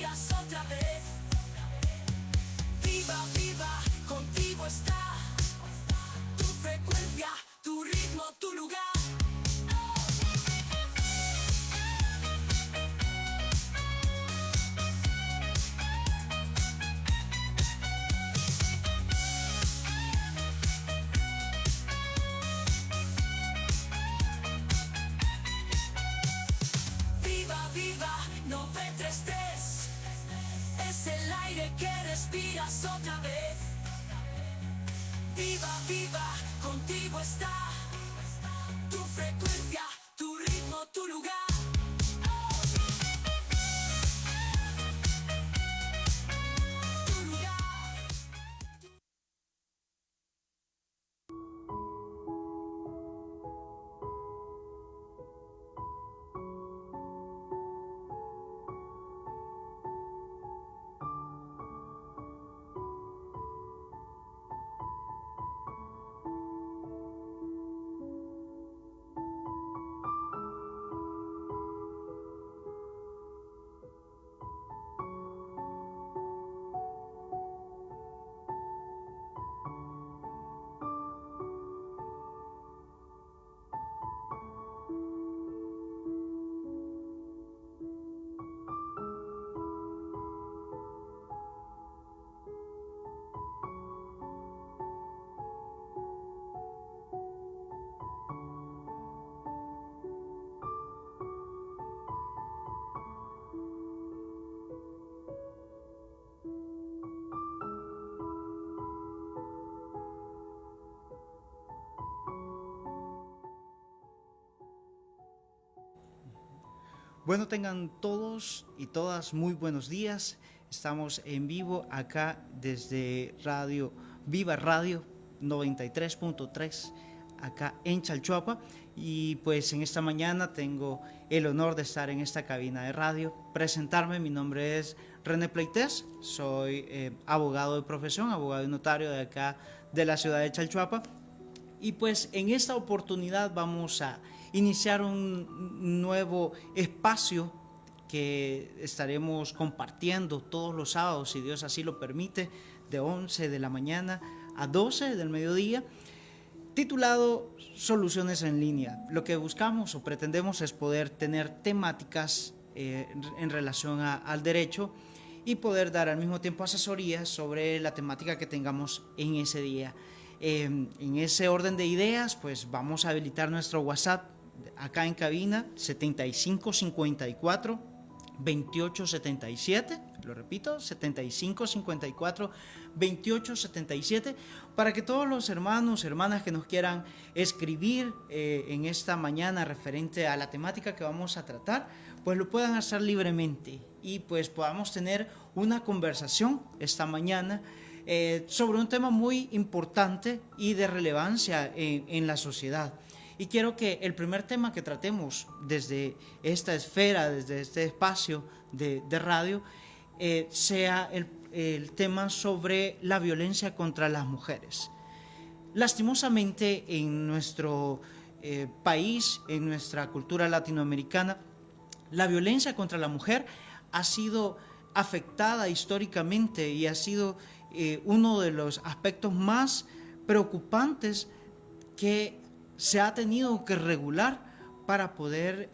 respiras otra vez. Viva, viva, contigo está tu frecuencia, tu ritmo, tu lugar. Viva, viva, 933. Es el aire que respiras otra vez. Viva, viva, contigo está tu frecuencia, tu ritmo, tu lugar. Tu lugar. Bueno, tengan todos y todas muy buenos días. Estamos en vivo acá desde Radio Viva Radio 93.3 acá en Chalchuapa, y pues en esta mañana tengo el honor de estar en esta cabina de radio, presentarme. Mi nombre es René Pleites, soy abogado de profesión, abogado y notario de acá de la ciudad de Chalchuapa, y pues en esta oportunidad vamos a iniciar un nuevo espacio que estaremos compartiendo todos los sábados, si Dios así lo permite, de 11 de la mañana a 12 del mediodía, titulado Soluciones en Línea. Lo que buscamos o pretendemos es poder tener temáticas en relación al derecho y poder dar al mismo tiempo asesorías sobre la temática que tengamos en ese día. En ese orden de ideas, pues vamos a habilitar nuestro WhatsApp acá en cabina, 7554 2877, lo repito, 7554 2877, para que todos los hermanos, hermanas que nos quieran escribir en esta mañana referente a la temática que vamos a tratar, pues lo puedan hacer libremente y pues podamos tener una conversación esta mañana sobre un tema muy importante y de relevancia en la sociedad. Y quiero que el primer tema que tratemos desde esta esfera, desde este espacio de radio, sea el tema sobre la violencia contra las mujeres. Lastimosamente en nuestro país, en nuestra cultura latinoamericana, la violencia contra la mujer ha sido afectada históricamente y ha sido uno de los aspectos más preocupantes que se ha tenido que regular para poder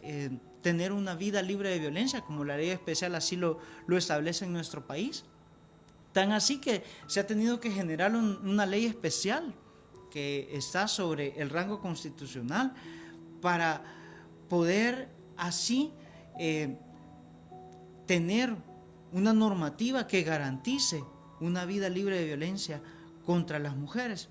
tener una vida libre de violencia, como la ley especial así lo establece en nuestro país. Tan así que se ha tenido que generar una ley especial que está sobre el rango constitucional para poder así tener una normativa que garantice una vida libre de violencia contra las mujeres.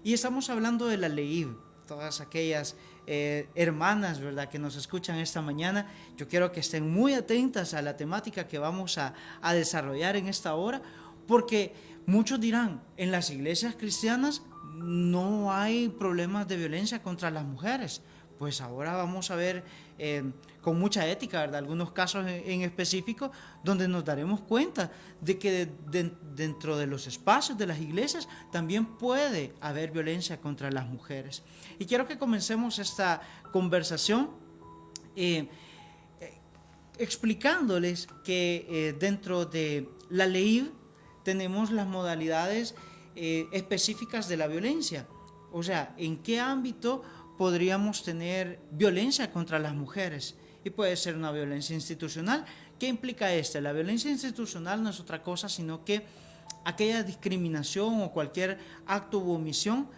Y estamos hablando de la ley. Todas aquellas hermanas, ¿verdad?, que nos escuchan esta mañana, yo quiero que estén muy atentas a la temática que vamos a desarrollar en esta hora, porque muchos dirán, en las iglesias cristianas no hay problemas de violencia contra las mujeres. Pues ahora vamos a ver con mucha ética, ¿verdad?, algunos casos en específico donde nos daremos cuenta de que dentro de los espacios de las iglesias también puede haber violencia contra las mujeres. Y quiero que comencemos esta conversación explicándoles que dentro de la ley tenemos las modalidades específicas de la violencia. O sea, en qué ámbito podríamos tener violencia contra las mujeres. Y puede ser una violencia institucional. ¿Qué implica esta? La violencia institucional no es otra cosa sino que aquella discriminación o cualquier acto u omisión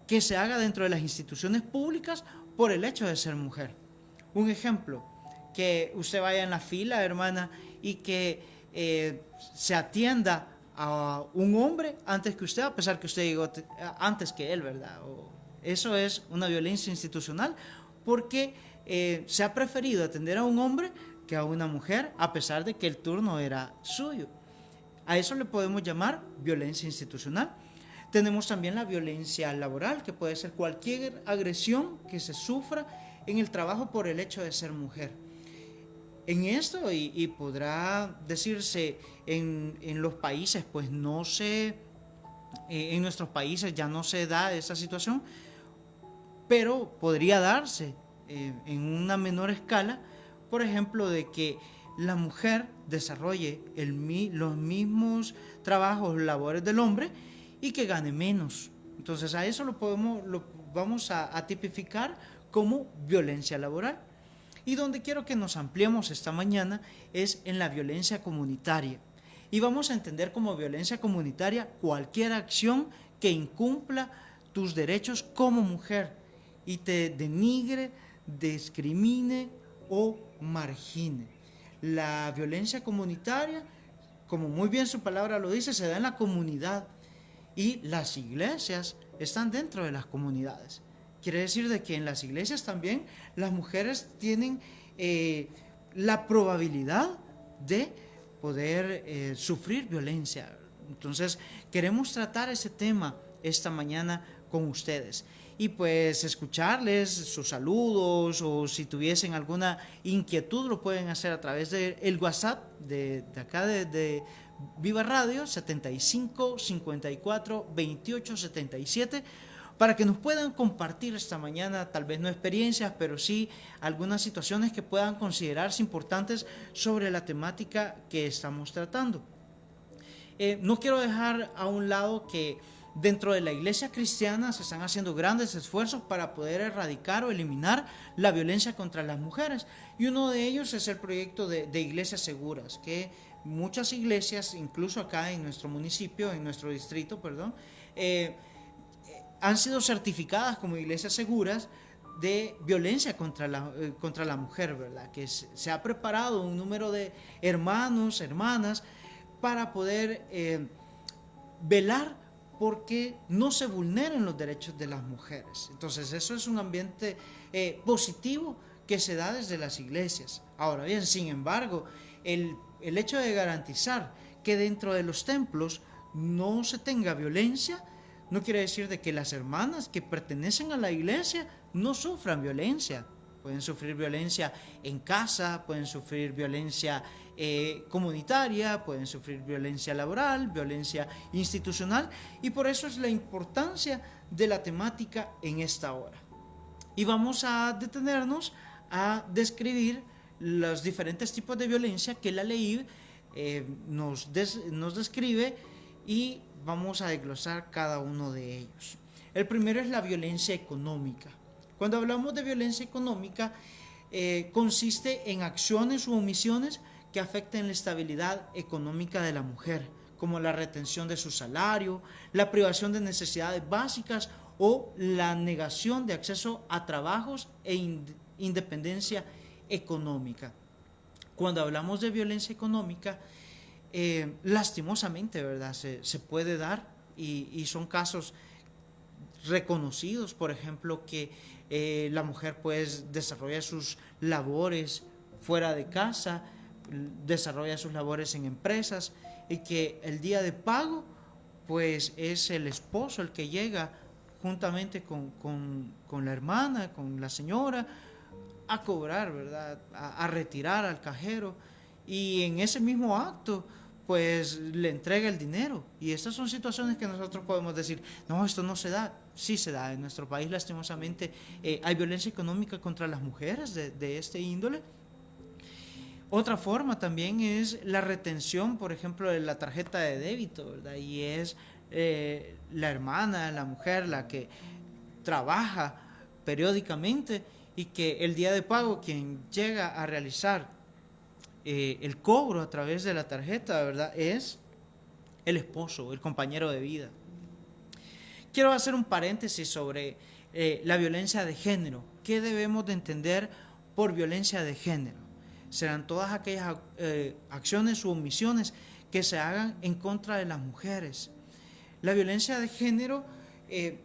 que se haga dentro de las instituciones públicas por el hecho de ser mujer. Un ejemplo, que usted vaya en la fila, hermana, y que se atienda a un hombre antes que usted, a pesar que usted llegó antes que él, ¿verdad? Eso es una violencia institucional porque se ha preferido atender a un hombre que a una mujer, a pesar de que el turno era suyo. A eso le podemos llamar violencia institucional. Tenemos también la violencia laboral, que puede ser cualquier agresión que se sufra en el trabajo por el hecho de ser mujer. En esto, y podrá decirse en los países, pues no se, en nuestros países ya no se da esa situación, pero podría darse en una menor escala, por ejemplo, de que la mujer desarrolle los mismos trabajos, labores del hombre y que gane menos. Entonces a eso lo vamos a tipificar como violencia laboral. Y donde quiero que nos ampliemos esta mañana es en la violencia comunitaria. Y vamos a entender como violencia comunitaria cualquier acción que incumpla tus derechos como mujer y te denigre, discrimine o margine. La violencia comunitaria, como muy bien su palabra lo dice, se da en la comunidad y las iglesias están dentro de las comunidades. Quiere decir de que en las iglesias también las mujeres tienen la probabilidad de poder sufrir violencia. Entonces queremos tratar ese tema esta mañana con ustedes y pues escucharles sus saludos, o si tuviesen alguna inquietud lo pueden hacer a través del WhatsApp de acá de Viva Radio 75 54 28 77, para que nos puedan compartir esta mañana, tal vez no experiencias, pero sí algunas situaciones que puedan considerarse importantes sobre la temática que estamos tratando. No quiero dejar a un lado que dentro de la iglesia cristiana se están haciendo grandes esfuerzos para poder erradicar o eliminar la violencia contra las mujeres, y uno de ellos es el proyecto de iglesias seguras, que muchas iglesias, incluso acá en nuestro municipio, en nuestro distrito, han sido certificadas como iglesias seguras de violencia contra la mujer, ¿verdad? Que se ha preparado un número de hermanos, hermanas, para poder velar porque no se vulneren los derechos de las mujeres. Entonces eso es un ambiente positivo que se da desde las iglesias. Ahora bien, sin embargo, el hecho de garantizar que dentro de los templos no se tenga violencia no quiere decir de que las hermanas que pertenecen a la iglesia no sufran violencia. Pueden sufrir violencia en casa, pueden sufrir violencia comunitaria, pueden sufrir violencia laboral, violencia institucional, y por eso es la importancia de la temática en esta hora. Y vamos a detenernos a describir los diferentes tipos de violencia que la ley nos describe, y vamos a desglosar cada uno de ellos. El primero es la violencia económica. Cuando hablamos de violencia económica, consiste en acciones u omisiones que afecten la estabilidad económica de la mujer, como la retención de su salario, la privación de necesidades básicas o la negación de acceso a trabajos e independencia económica. Cuando hablamos de violencia económica, lastimosamente, ¿verdad? Se puede dar y son casos reconocidos, por ejemplo, que la mujer pues desarrolla sus labores fuera de casa, desarrolla sus labores en empresas, y que el día de pago pues es el esposo el que llega juntamente con la hermana, con la señora, a cobrar, ¿verdad? A retirar al cajero, y en ese mismo acto pues le entrega el dinero. Y estas son situaciones que nosotros podemos decir, no, esto no se da. Sí se da. En nuestro país, lastimosamente, hay violencia económica contra las mujeres de este índole. Otra forma también es la retención, por ejemplo, de la tarjeta de débito, ¿verdad? Y es la hermana, la mujer, la que trabaja periódicamente y que el día de pago quien llega a realizar el cobro a través de la tarjeta, ¿verdad? Es el esposo, el compañero de vida. Quiero hacer un paréntesis sobre la violencia de género. ¿Qué debemos de entender por violencia de género? Serán todas aquellas acciones u omisiones que se hagan en contra de las mujeres. La violencia de género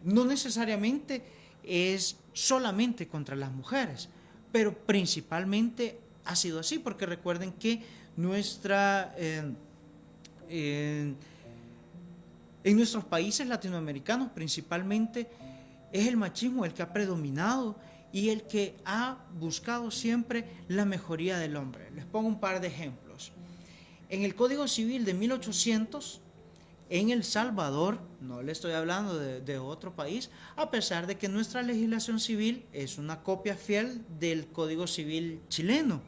no necesariamente es solamente contra las mujeres, pero principalmente ha sido así, porque recuerden que en nuestros países latinoamericanos principalmente es el machismo el que ha predominado y el que ha buscado siempre la mejoría del hombre. Les pongo un par de ejemplos. En el Código Civil de 1800, en El Salvador, no le estoy hablando de otro país, a pesar de que nuestra legislación civil es una copia fiel del Código Civil chileno,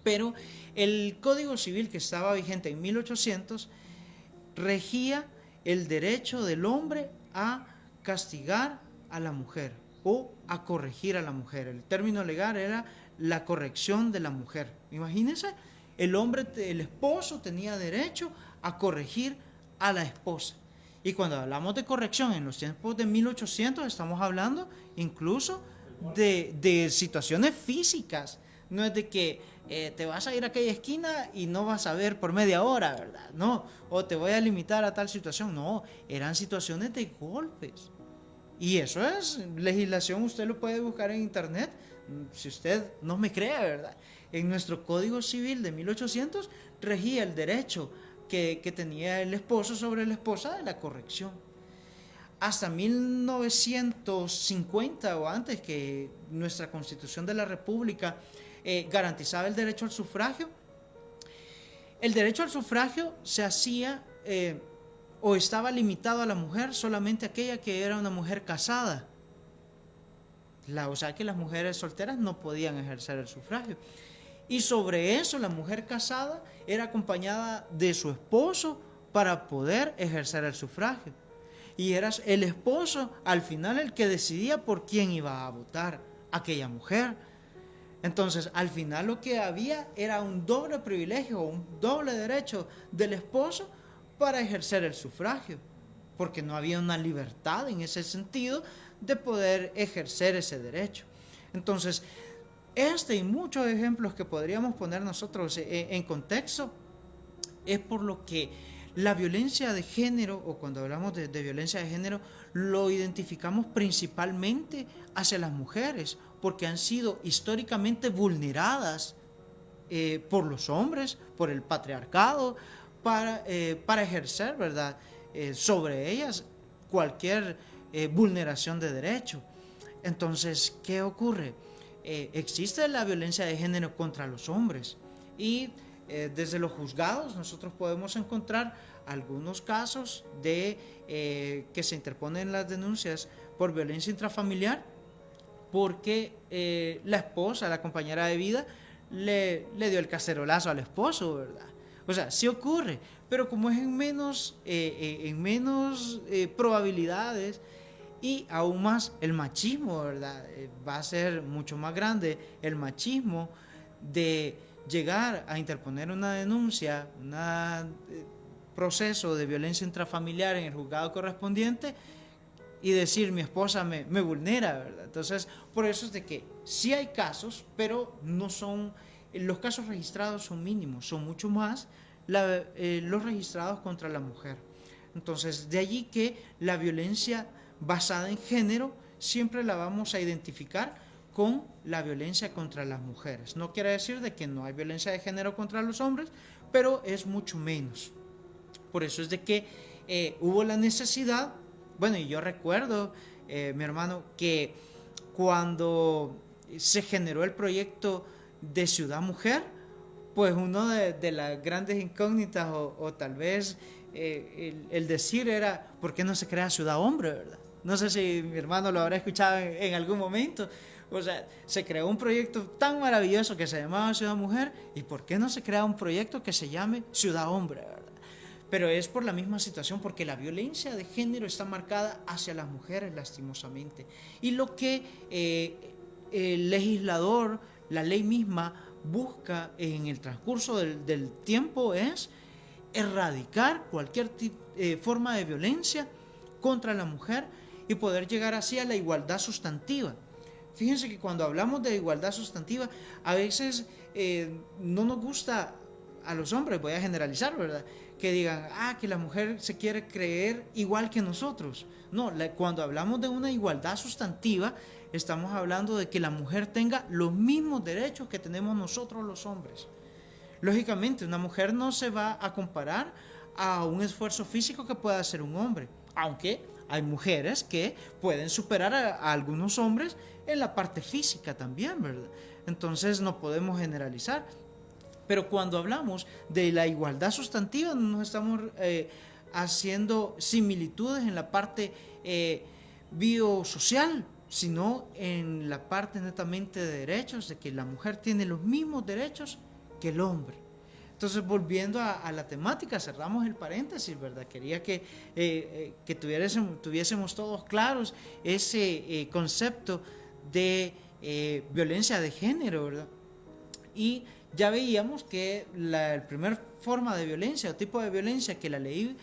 pero el Código Civil que estaba vigente en 1800 regía el derecho del hombre a castigar a la mujer o a corregir a la mujer. El término legal era la corrección de la mujer. Imagínense, el hombre, el esposo tenía derecho a corregir a la esposa. Y cuando hablamos de corrección en los tiempos de 1800 estamos hablando incluso de situaciones físicas. No es de que te vas a ir a aquella esquina y no vas a ver por media hora, ¿verdad? No, o te voy a limitar a tal situación. No, eran situaciones de golpes. Y eso es legislación, usted lo puede buscar en internet, si usted no me cree, ¿verdad? En nuestro Código Civil de 1800 regía el derecho que tenía el esposo sobre la esposa de la corrección. Hasta 1950 o antes, que nuestra Constitución de la República garantizaba el derecho al sufragio, el derecho al sufragio se hacía o estaba limitado a la mujer solamente aquella que era una mujer casada. O sea que las mujeres solteras no podían ejercer el sufragio. Y sobre eso la mujer casada era acompañada de su esposo para poder ejercer el sufragio. Y era el esposo al final el que decidía por quién iba a votar aquella mujer. Entonces al final lo que había era un doble privilegio, un doble derecho del esposo para ejercer el sufragio, porque no había una libertad en ese sentido de poder ejercer ese derecho. Entonces, y muchos ejemplos que podríamos poner nosotros en contexto, es por lo que la violencia de género, o cuando hablamos de violencia de género, lo identificamos principalmente hacia las mujeres, porque han sido históricamente vulneradas por los hombres, por el patriarcado, para ejercer, ¿verdad?, sobre ellas cualquier vulneración de derecho. Entonces, ¿qué ocurre? Existe la violencia de género contra los hombres y desde los juzgados nosotros podemos encontrar algunos casos de que se interponen las denuncias por violencia intrafamiliar porque la esposa, la compañera de vida, le dio el cacerolazo al esposo, ¿verdad? O sea, sí ocurre, pero como es en menos probabilidades, y aún más el machismo, ¿verdad? Va a ser mucho más grande el machismo de llegar a interponer una denuncia, un proceso de violencia intrafamiliar en el juzgado correspondiente y decir mi esposa me vulnera, ¿verdad? Entonces, por eso es de que sí hay casos, pero no son, los casos registrados son mínimos, son mucho más los registrados contra la mujer. Entonces, de allí que la violencia basada en género siempre la vamos a identificar con la violencia contra las mujeres. No quiere decir de que no hay violencia de género contra los hombres, pero es mucho menos. Por eso es de que hubo la necesidad, bueno, y yo recuerdo, mi hermano, que cuando se generó el proyecto de Ciudad Mujer, pues uno de las grandes incógnitas o tal vez el decir era, ¿por qué no se crea Ciudad Hombre, verdad? No sé si mi hermano lo habrá escuchado en algún momento, O sea, se creó un proyecto tan maravilloso que se llamaba Ciudad Mujer, ¿y por qué no se crea un proyecto que se llame Ciudad Hombre, verdad? Pero es por la misma situación, porque la violencia de género está marcada hacia las mujeres, lastimosamente. Y lo que el legislador, la ley misma, busca en el transcurso del tiempo es erradicar cualquier forma de violencia contra la mujer y poder llegar así a la igualdad sustantiva. Fíjense que cuando hablamos de igualdad sustantiva, a veces no nos gusta a los hombres, voy a generalizar, ¿verdad? Que digan, que la mujer se quiere creer igual que nosotros. No, cuando hablamos de una igualdad sustantiva, estamos hablando de que la mujer tenga los mismos derechos que tenemos nosotros los hombres. Lógicamente, una mujer no se va a comparar a un esfuerzo físico que pueda hacer un hombre, aunque hay mujeres que pueden superar a algunos hombres en la parte física también, ¿verdad? Entonces no podemos generalizar. Pero cuando hablamos de la igualdad sustantiva, no nos estamos haciendo similitudes en la parte biosocial, sino en la parte netamente de derechos, de que la mujer tiene los mismos derechos que el hombre. Entonces, volviendo a la temática, cerramos el paréntesis, ¿verdad? Quería que tuviésemos todos claros ese concepto de violencia de género, ¿verdad? Y ya veíamos que la primera forma de violencia o tipo de violencia que la ley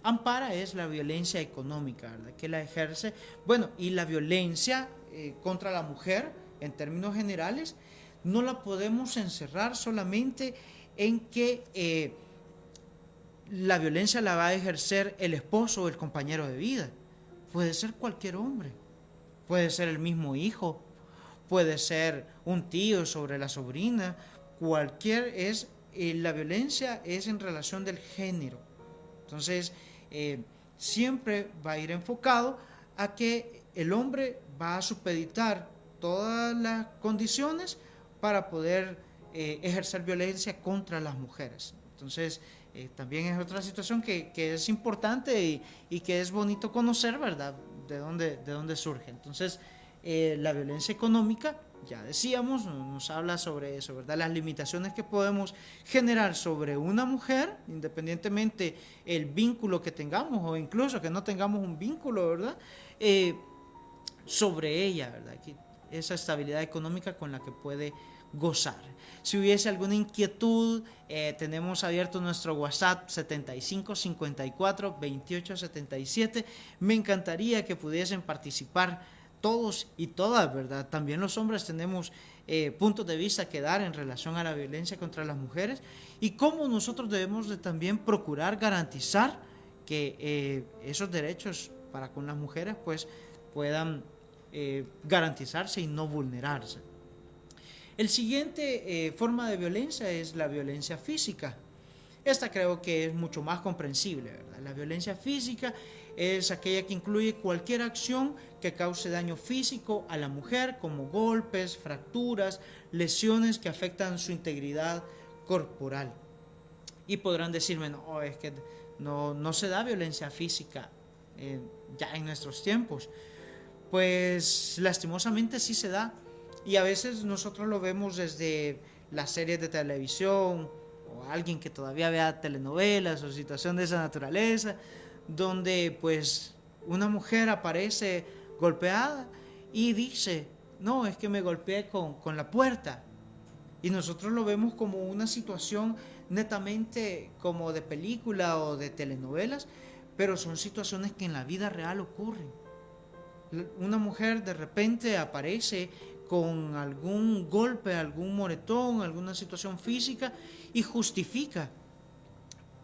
ampara es la violencia económica, ¿verdad? Que la ejerce, bueno, y la violencia contra la mujer, en términos generales, no la podemos encerrar solamente en que la violencia la va a ejercer el esposo o el compañero de vida. Puede ser cualquier hombre, puede ser el mismo hijo, puede ser un tío sobre la sobrina, la violencia es en relación del género. Entonces, siempre va a ir enfocado a que el hombre va a supeditar todas las condiciones para poder ejercer violencia contra las mujeres. Entonces, también es otra situación que es importante y que es bonito conocer, ¿verdad? De dónde surge. Entonces, la violencia económica, ya decíamos, nos habla sobre eso, ¿verdad? Las limitaciones que podemos generar sobre una mujer, independientemente el vínculo que tengamos o incluso que no tengamos un vínculo, ¿verdad? Sobre ella, ¿verdad? Esa estabilidad económica con la que puede gozar. Si hubiese alguna inquietud, tenemos abierto nuestro WhatsApp 75 54 28 77. Me encantaría que pudiesen participar todos y todas, ¿verdad? También los hombres tenemos puntos de vista que dar en relación a la violencia contra las mujeres y cómo nosotros debemos de también procurar garantizar que esos derechos para con las mujeres pues puedan garantizarse y no vulnerarse. El siguiente forma de violencia es la violencia física. Esta creo que es mucho más comprensible, ¿verdad? La violencia física es aquella que incluye cualquier acción que cause daño físico a la mujer, como golpes, fracturas, lesiones que afectan su integridad corporal. Y podrán decirme, no, es que no se da violencia física ya en nuestros tiempos. Pues lastimosamente sí se da. Y a veces nosotros lo vemos desde las series de televisión o alguien que todavía vea telenovelas o situación de esa naturaleza, donde pues una mujer aparece golpeada y dice, no, es que me golpeé con la puerta. Y nosotros lo vemos como una situación netamente como de película o de telenovelas, pero son situaciones que en la vida real ocurren. Una mujer de repente aparece con algún golpe, algún moretón, alguna situación física y justifica.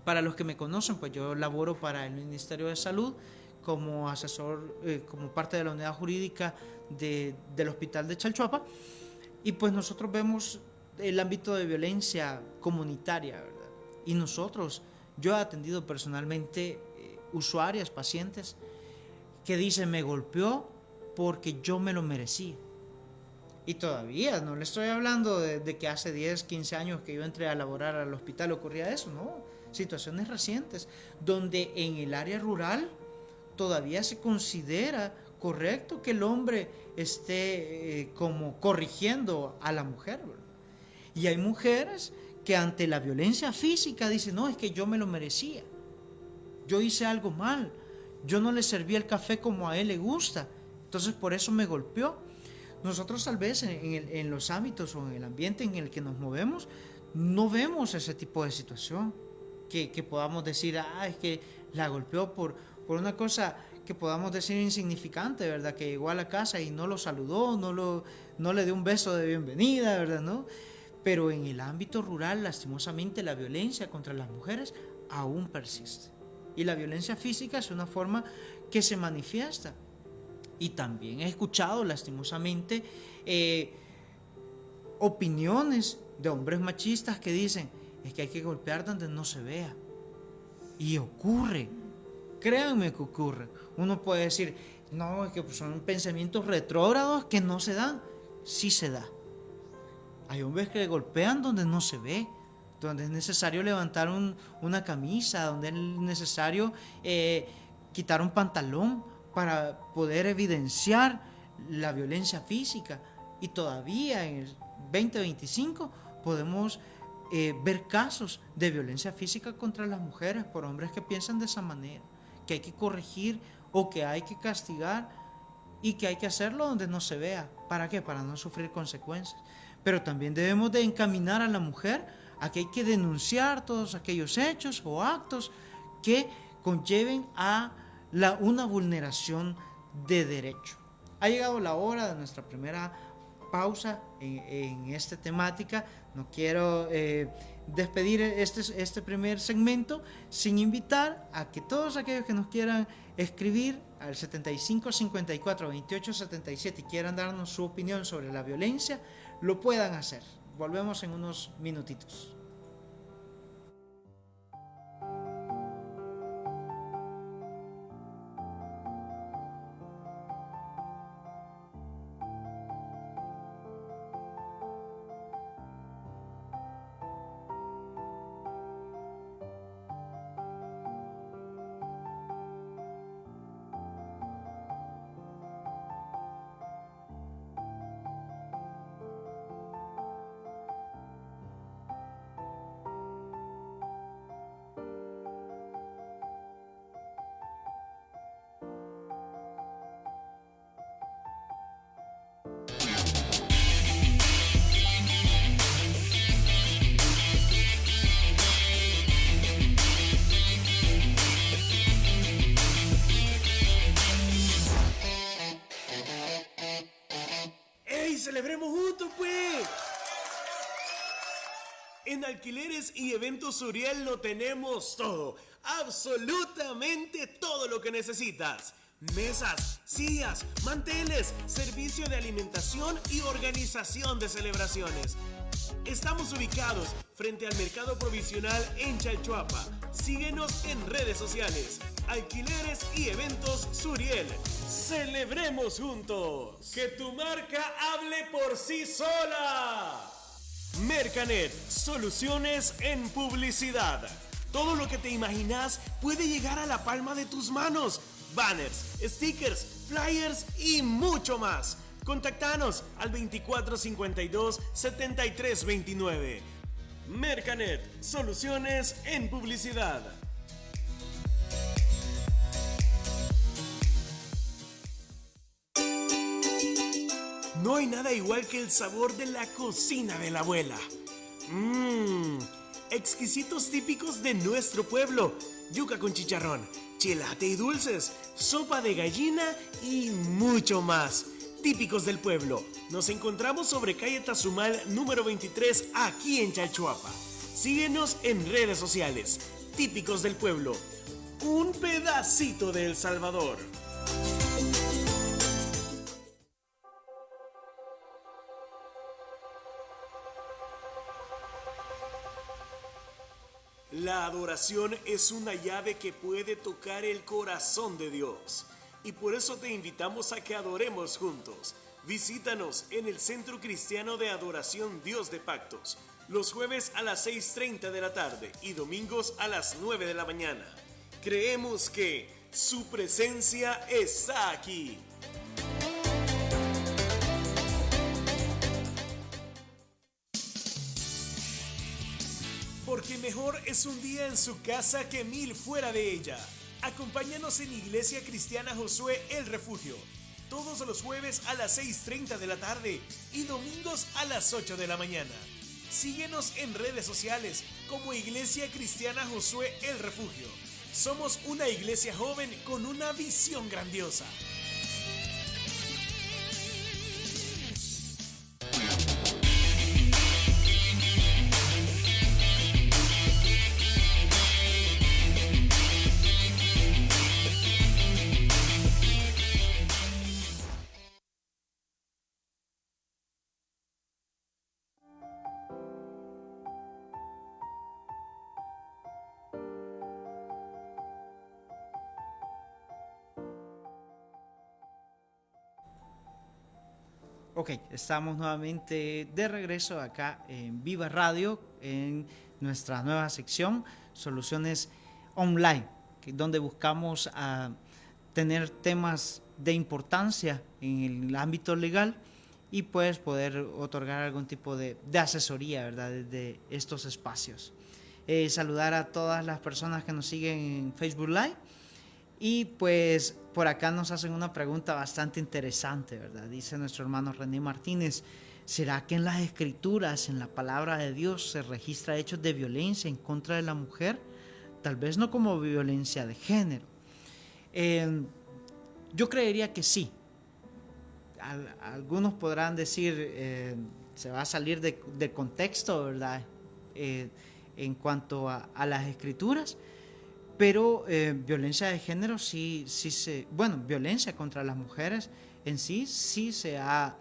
Para los que me conocen, pues yo laboro para el Ministerio de Salud como asesor, como parte de la unidad jurídica del Hospital de Chalchuapa, y pues nosotros vemos el ámbito de violencia comunitaria, ¿verdad? Y yo he atendido personalmente usuarias, pacientes, que dicen, me golpeó porque yo me lo merecía. Y todavía, no le estoy hablando de que hace 10, 15 años que yo entré a laborar al hospital ocurría eso, no. Situaciones recientes, donde en el área rural todavía se considera correcto que el hombre esté como corrigiendo a la mujer, ¿verdad? Y hay mujeres que ante la violencia física dicen, no, es que yo me lo merecía, yo hice algo mal, yo no le serví el café como a él le gusta, entonces por eso me golpeó. Nosotros tal vez en los ámbitos o en el ambiente en el que nos movemos no vemos ese tipo de situación que podamos decir, es que la golpeó por una cosa que podamos decir insignificante, ¿verdad? Que llegó a la casa y no lo saludó, no le dio un beso de bienvenida, ¿verdad? ¿No? Pero en el ámbito rural, lastimosamente, la violencia contra las mujeres aún persiste. Y la violencia física es una forma que se manifiesta. Y también he escuchado, lastimosamente, opiniones de hombres machistas que dicen, es que hay que golpear donde no se vea. Y ocurre. Créanme que ocurre. Uno puede decir, no, es que son pensamientos retrógrados que no se dan. Sí se da. Hay hombres que golpean donde no se ve, donde es necesario levantar una camisa, donde es necesario quitar un pantalón para poder evidenciar la violencia física. Y todavía en el 2025 podemos ver casos de violencia física contra las mujeres por hombres que piensan de esa manera, que hay que corregir o que hay que castigar y que hay que hacerlo donde no se vea. ¿Para qué? Para no sufrir consecuencias. Pero también debemos de encaminar a la mujer a que hay que denunciar todos aquellos hechos o actos que conlleven a una vulneración de derecho. Ha llegado la hora de nuestra primera pausa en esta temática. No quiero despedir este primer segmento sin invitar a que todos aquellos que nos quieran escribir al 75 54 28 77 y quieran darnos su opinión sobre la violencia, lo puedan hacer. Volvemos en unos minutitos. ¡Celebremos juntos, pues! En Alquileres y Eventos Suriel lo tenemos todo. Absolutamente todo lo que necesitas. Mesas, sillas, manteles, servicio de alimentación y organización de celebraciones. Estamos ubicados frente al Mercado Provisional en Chalchuapa. Síguenos en redes sociales. Alquileres y Eventos Suriel. ¡Celebremos juntos! ¡Que tu marca hable por sí sola! Mercanet, soluciones en publicidad. Todo lo que te imaginas puede llegar a la palma de tus manos. Banners, stickers, flyers y mucho más. Contactanos al 2452 7329. Mercanet, soluciones en publicidad. No hay nada igual que el sabor de la cocina de la abuela. Exquisitos típicos de nuestro pueblo. Yuca con chicharrón, chelate y dulces, sopa de gallina y mucho más. Típicos del pueblo. Nos encontramos sobre calle Tazumal número 23 aquí en Chalchuapa. Síguenos en redes sociales. Típicos del pueblo. Un pedacito de El Salvador. La adoración es una llave que puede tocar el corazón de Dios. Y por eso te invitamos a que adoremos juntos. Visítanos en el Centro Cristiano de Adoración Dios de Pactos, los jueves a las 6:30 de la tarde y domingos a las 9 de la mañana. Creemos que su presencia está aquí. Porque mejor es un día en su casa que 1000 fuera de ella. Acompáñanos en Iglesia Cristiana Josué El Refugio, todos los jueves a las 6:30 de la tarde y domingos a las 8 de la mañana. Síguenos en redes sociales como Iglesia Cristiana Josué El Refugio. Somos una iglesia joven con una visión grandiosa. Ok, estamos nuevamente de regreso acá en Viva Radio, en nuestra nueva sección, Soluciones Online, donde buscamos tener temas de importancia en el ámbito legal y pues poder otorgar algún tipo de asesoría, ¿verdad?, desde estos espacios. Saludar a todas las personas que nos siguen en Facebook Live. Y pues por acá nos hacen una pregunta bastante interesante, ¿verdad? Dice nuestro hermano René Martínez: ¿será que en las escrituras, en la palabra de Dios, se registra hechos de violencia en contra de la mujer? Tal vez no como violencia de género. Yo creería que sí. Algunos podrán decir, se va a salir de contexto, ¿verdad? En cuanto a las escrituras. Pero violencia de género violencia contra las mujeres en sí se ha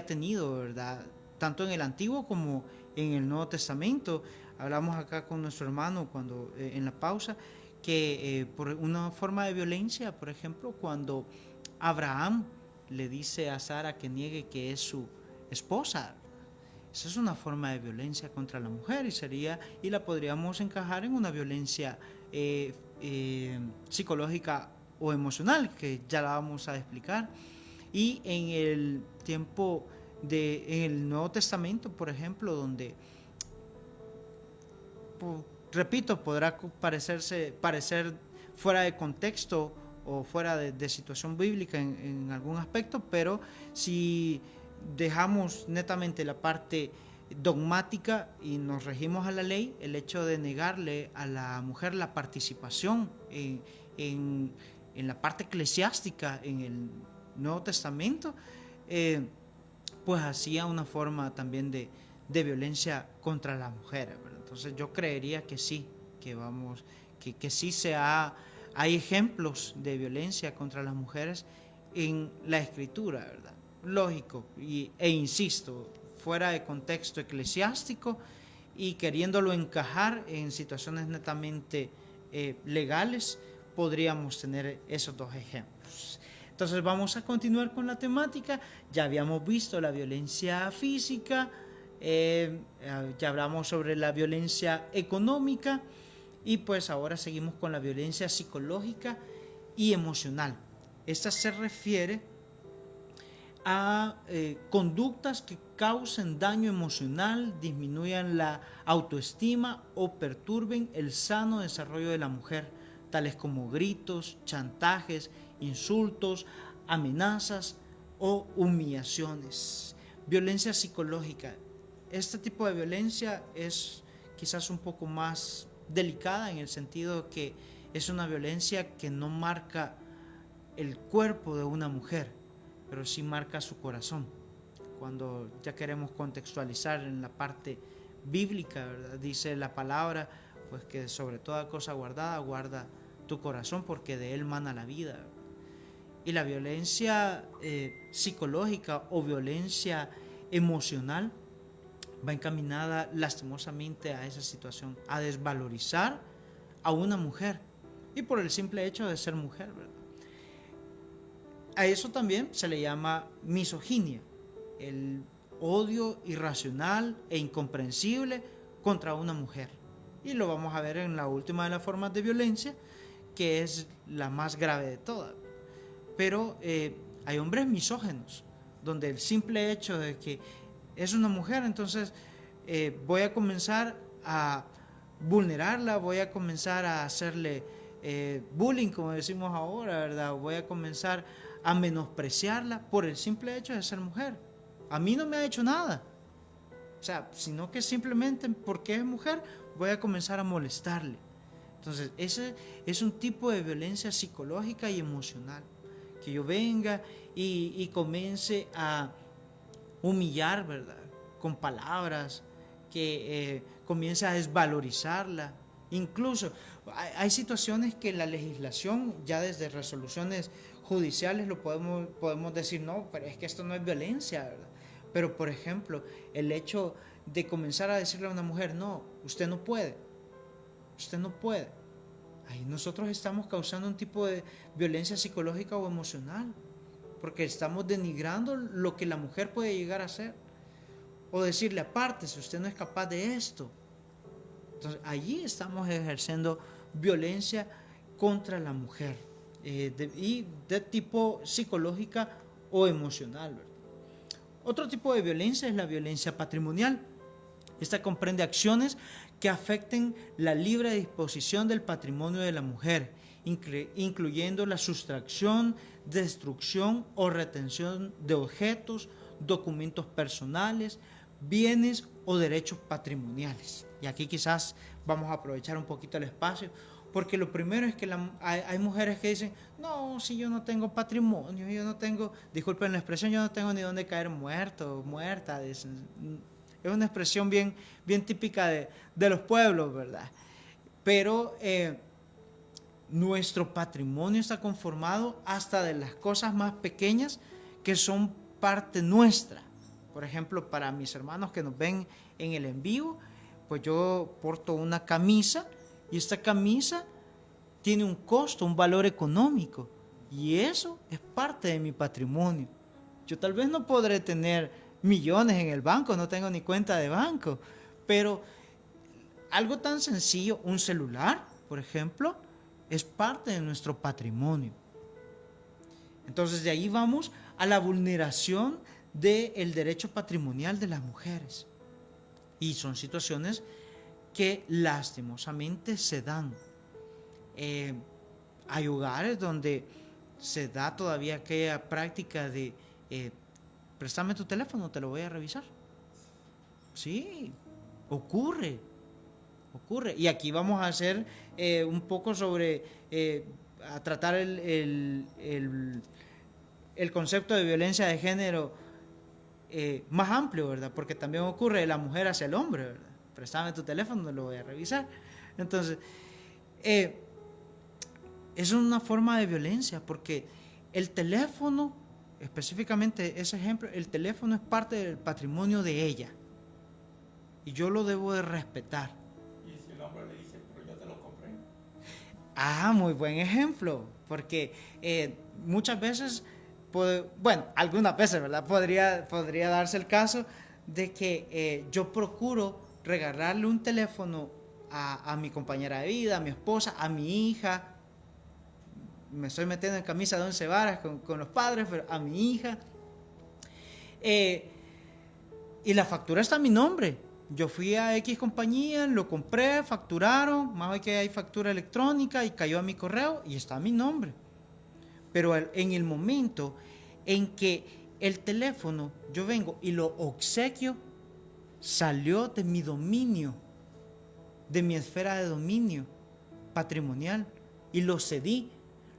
tenido, ¿verdad? Tanto en el Antiguo como en el Nuevo Testamento. Hablamos acá con nuestro hermano cuando en la pausa que por una forma de violencia, por ejemplo, cuando Abraham le dice a Sara que niegue que es su esposa. Esa es una forma de violencia contra la mujer y la podríamos encajar en una violencia psicológica o emocional, que ya la vamos a explicar. Y en el tiempo en el Nuevo Testamento, por ejemplo, donde, repito, podrá parecer fuera de contexto o fuera de situación bíblica en algún aspecto, pero si dejamos netamente la parte dogmática y nos regimos a la ley, el hecho de negarle a la mujer la participación en la parte eclesiástica en el Nuevo Testamento, pues hacía una forma también de violencia contra la mujer, ¿verdad? Entonces yo creería que sí, que sí hay ejemplos de violencia contra las mujeres en la Escritura, ¿verdad? Lógico, e insisto, fuera de contexto eclesiástico y queriéndolo encajar en situaciones netamente legales, podríamos tener esos dos ejemplos. Entonces vamos a continuar con la temática. Ya habíamos visto la violencia física, ya hablamos sobre la violencia económica y pues ahora seguimos con la violencia psicológica y emocional. Esta se refiere a conductas que causen daño emocional, disminuyan la autoestima o perturben el sano desarrollo de la mujer, tales como gritos, chantajes, insultos, amenazas o humillaciones. Violencia psicológica. Este tipo de violencia es quizás un poco más delicada en el sentido que es una violencia que no marca el cuerpo de una mujer, pero sí marca su corazón. Cuando ya queremos contextualizar en la parte bíblica, ¿verdad? Dice la palabra, pues que sobre toda cosa guardada, guarda tu corazón porque de él mana la vida. Y la violencia psicológica o violencia emocional va encaminada lastimosamente a esa situación, a desvalorizar a una mujer y por el simple hecho de ser mujer, ¿verdad? A eso también se le llama misoginia, el odio irracional e incomprensible contra una mujer. Y lo vamos a ver en la última de las formas de violencia, que es la más grave de todas. Pero hay hombres misóginos, donde el simple hecho de que es una mujer, entonces voy a comenzar a vulnerarla, voy a comenzar a hacerle bullying, como decimos ahora, ¿verdad? Voy a comenzar a menospreciarla por el simple hecho de ser mujer. A mí no me ha hecho nada. O sea, sino que simplemente porque es mujer voy a comenzar a molestarle. Entonces, ese es un tipo de violencia psicológica y emocional. Que yo venga y comience a humillar, ¿verdad? Con palabras, que comience a desvalorizarla. Incluso hay situaciones que la legislación, ya desde resoluciones judiciales, lo podemos decir, no, pero es que esto no es violencia, ¿verdad? Pero, por ejemplo, el hecho de comenzar a decirle a una mujer, no, usted no puede, ahí nosotros estamos causando un tipo de violencia psicológica o emocional, porque estamos denigrando lo que la mujer puede llegar a hacer, o decirle, apártese, usted no es capaz de esto. Entonces, allí estamos ejerciendo violencia contra la mujer, y de tipo psicológica o emocional, ¿verdad? Otro tipo de violencia es la violencia patrimonial. Esta comprende acciones que afecten la libre disposición del patrimonio de la mujer, incluyendo la sustracción, destrucción o retención de objetos, documentos personales, bienes o derechos patrimoniales. Y aquí quizás vamos a aprovechar un poquito el espacio, porque lo primero es que hay mujeres que dicen, no, si yo no tengo patrimonio, yo no tengo, disculpen la expresión, yo no tengo ni dónde caer muerto, muerta. Dicen. Es una expresión bien típica de los pueblos, ¿verdad? Pero nuestro patrimonio está conformado hasta de las cosas más pequeñas que son parte nuestra. Por ejemplo, para mis hermanos que nos ven en el en vivo, pues yo porto una camisa y esta camisa tiene un costo, un valor económico, y eso es parte de mi patrimonio. Yo tal vez no podré tener millones en el banco, no tengo ni cuenta de banco, pero algo tan sencillo, un celular, por ejemplo, es parte de nuestro patrimonio. Entonces de ahí vamos a la vulneración del derecho patrimonial de las mujeres, y son situaciones que lastimosamente se dan. Hay hogares donde se da todavía aquella práctica de préstame tu teléfono, te lo voy a revisar. Sí, ocurre. Y aquí vamos a hacer un poco sobre, a tratar el concepto de violencia de género más amplio, ¿verdad? Porque también ocurre de la mujer hacia el hombre, ¿verdad? Préstame tu teléfono, lo voy a revisar. Entonces, es una forma de violencia, porque el teléfono, específicamente ese ejemplo, el teléfono es parte del patrimonio de ella, y yo lo debo de respetar. Y si el hombre le dice, pero yo te lo compré. Muy buen ejemplo, porque muchas veces, algunas veces, ¿verdad? Podría darse el caso de que yo procuro regalarle un teléfono a mi compañera de vida, a mi esposa, a mi hija. Me estoy metiendo en camisa de 11 varas con los padres, pero a mi hija. Y la factura está a mi nombre. Yo fui a X compañía, lo compré, facturaron, más hoy que hay factura electrónica, y cayó a mi correo y está a mi nombre. Pero en el momento en que el teléfono, yo vengo y lo obsequio, salió de mi dominio, de mi esfera de dominio patrimonial, y lo cedí.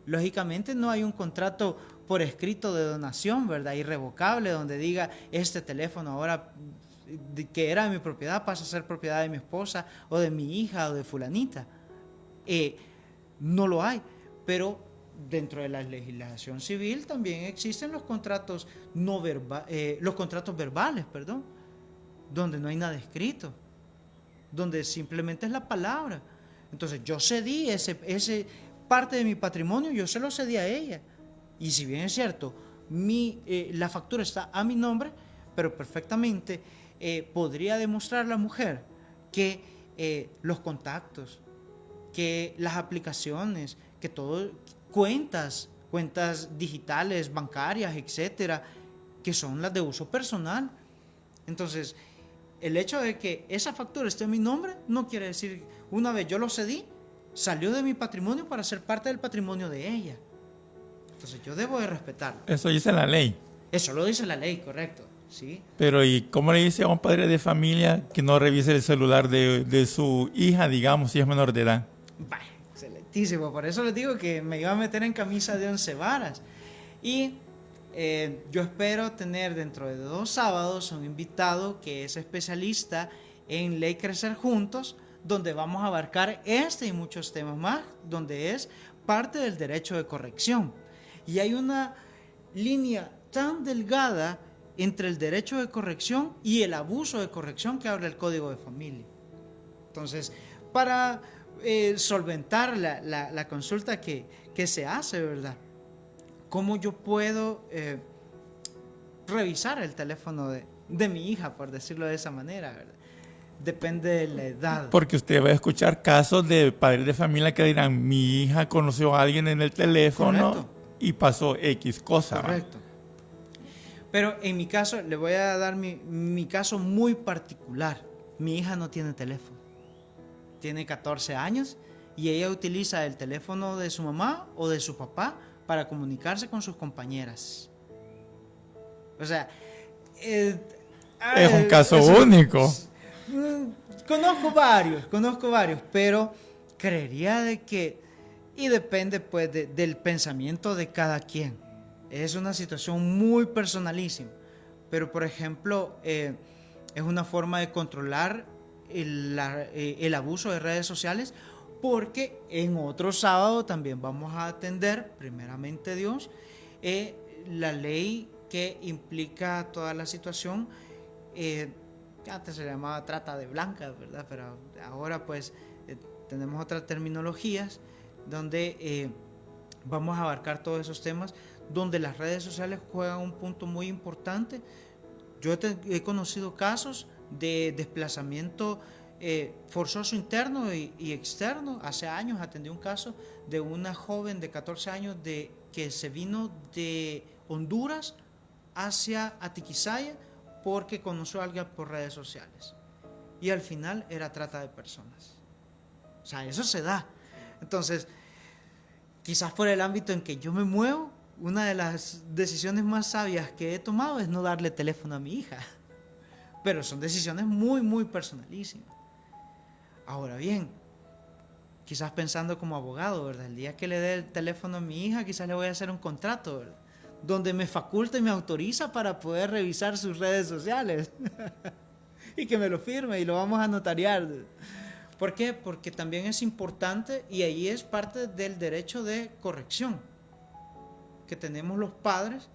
Lógicamente no hay un contrato por escrito de donación, ¿verdad? Irrevocable, donde diga, este teléfono ahora que era de mi propiedad pasa a ser propiedad de mi esposa o de mi hija o de fulanita. No lo hay, pero dentro de la legislación civil también existen los contratos los contratos verbales, donde no hay nada escrito, donde simplemente es la palabra. Entonces yo cedí ese parte de mi patrimonio, yo se lo cedí a ella, y si bien es cierto, la factura está a mi nombre, pero perfectamente podría demostrar la mujer que los contactos, que las aplicaciones, que todo, cuentas digitales, bancarias, etcétera, que son las de uso personal. Entonces, el hecho de que esa factura esté en mi nombre no quiere decir, una vez yo lo cedí, salió de mi patrimonio para ser parte del patrimonio de ella. Entonces yo debo de respetarlo. Eso dice la ley. Eso lo dice la ley, correcto, ¿sí? Pero ¿y cómo le dice a un padre de familia que no revise el celular de su hija, digamos, si es menor de edad? Bah, excelentísimo, por eso les digo que me iba a meter en camisa de 11 varas. Y yo espero tener dentro de 2 sábados un invitado que es especialista en Ley Crecer Juntos, donde vamos a abarcar este y muchos temas más, donde es parte del derecho de corrección. Y hay una línea tan delgada entre el derecho de corrección y el abuso de corrección que habla el Código de Familia. Entonces, para solventar la consulta que se hace, ¿verdad? ¿Cómo yo puedo revisar el teléfono de mi hija, por decirlo de esa manera, ¿verdad? Depende de la edad. Porque usted va a escuchar casos de padres de familia que dirán, mi hija conoció a alguien en el teléfono. Correcto. Y pasó X cosa. Correcto. Pero en mi caso, le voy a dar mi caso muy particular. Mi hija no tiene teléfono. Tiene 14 años y ella utiliza el teléfono de su mamá o de su papá para comunicarse con sus compañeras. O sea, es un caso único. Conozco varios, pero creería de que, y depende pues del pensamiento de cada quien. Es una situación muy personalísima, pero por ejemplo, es una forma de controlar el abuso de redes sociales, porque en otro sábado también vamos a atender, primeramente Dios, la ley que implica toda la situación, antes se llamaba trata de blancas, ¿verdad? Pero ahora pues tenemos otras terminologías donde vamos a abarcar todos esos temas, donde las redes sociales juegan un punto muy importante. Yo he conocido casos de desplazamiento forzoso interno y externo. Hace años atendí un caso de una joven de 14 años que se vino de Honduras hacia Atiquizaya porque conoció a alguien por redes sociales. Y al final era trata de personas. O sea, eso se da. Entonces, quizás por el ámbito en que yo me muevo, una de las decisiones más sabias que he tomado es no darle teléfono a mi hija. Pero son decisiones muy, muy personalísimas. Ahora bien, quizás pensando como abogado, ¿verdad? El día que le dé el teléfono a mi hija, quizás le voy a hacer un contrato, ¿verdad? Donde me faculta y me autoriza para poder revisar sus redes sociales. Y que me lo firme y lo vamos a notariar. ¿Por qué? Porque también es importante, y ahí es parte del derecho de corrección que tenemos los padres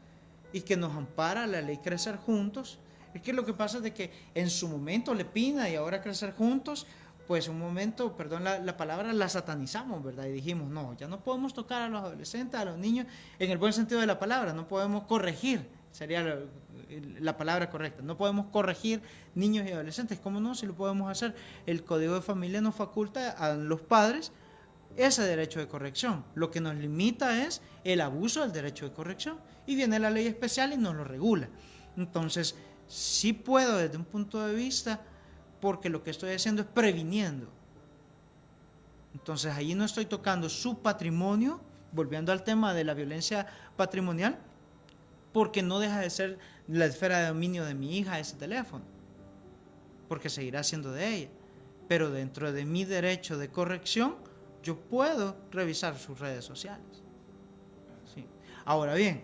y que nos ampara la ley Crecer Juntos. Es que lo que pasa es de que en su momento Lepina y ahora Crecer Juntos, pues un momento, perdón la palabra, la satanizamos, ¿verdad? Y dijimos, no, ya no podemos tocar a los adolescentes, a los niños, en el buen sentido de la palabra, no podemos corregir, sería la palabra correcta, no podemos corregir niños y adolescentes. ¿Cómo no? Si lo podemos hacer. El Código de Familia nos faculta a los padres ese derecho de corrección. Lo que nos limita es el abuso del derecho de corrección, y viene la ley especial y nos lo regula. Entonces, sí puedo desde un punto de vista, porque lo que estoy haciendo es previniendo. Entonces ahí no estoy tocando su patrimonio, volviendo al tema de la violencia patrimonial, porque no deja de ser la esfera de dominio de mi hija ese teléfono, porque seguirá siendo de ella. Pero dentro de mi derecho de corrección, yo puedo revisar sus redes sociales. ¿Sí? Ahora bien,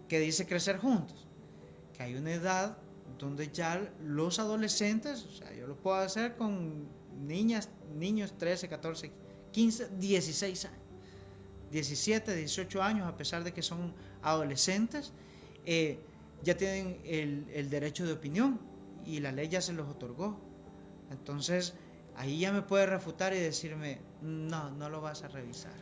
¿qué dice Crecer Juntos? Que hay una edad donde ya los adolescentes, o sea, yo lo puedo hacer con niños 13, 14, 15, 16 años, 17, 18 años, a pesar de que son adolescentes, ya tienen el derecho de opinión y la ley ya se los otorgó. Entonces, ahí ya me puede refutar y decirme, no lo vas a revisar.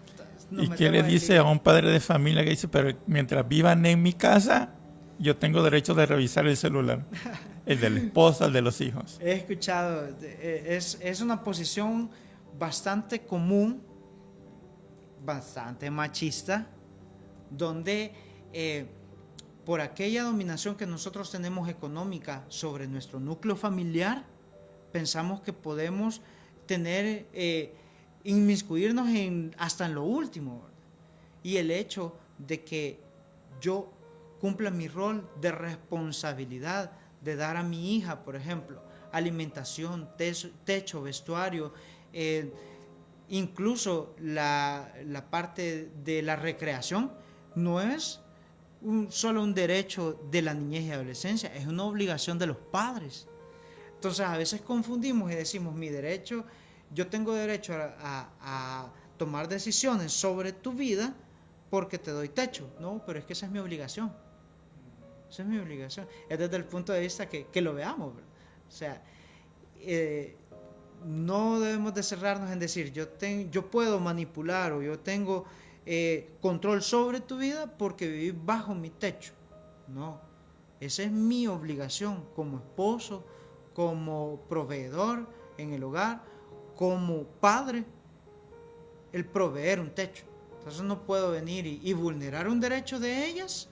No. ¿Y qué le dice a un padre de familia que dice, pero mientras vivan en mi casa, yo tengo derecho de revisar el celular? El de la esposa, el de los hijos. He escuchado, es una posición bastante común, bastante machista, donde por aquella dominación que nosotros tenemos económica sobre nuestro núcleo familiar, pensamos que podemos tener, inmiscuirnos hasta en lo último, ¿verdad? Y el hecho de que yo cumpla mi rol de responsabilidad de dar a mi hija, por ejemplo, alimentación, techo, vestuario, incluso la parte de la recreación, no es solo un derecho de la niñez y adolescencia, es una obligación de los padres. Entonces a veces confundimos y decimos, mi derecho, yo tengo derecho a tomar decisiones sobre tu vida porque te doy techo. No, pero es que esa es mi obligación. Esa es mi obligación. Es desde el punto de vista que lo veamos, ¿verdad? O sea, no debemos de cerrarnos en decir, yo puedo manipular o yo tengo control sobre tu vida porque viví bajo mi techo. No, esa es mi obligación como esposo, como proveedor en el hogar, como padre, el proveer un techo. Entonces no puedo venir y vulnerar un derecho de ellas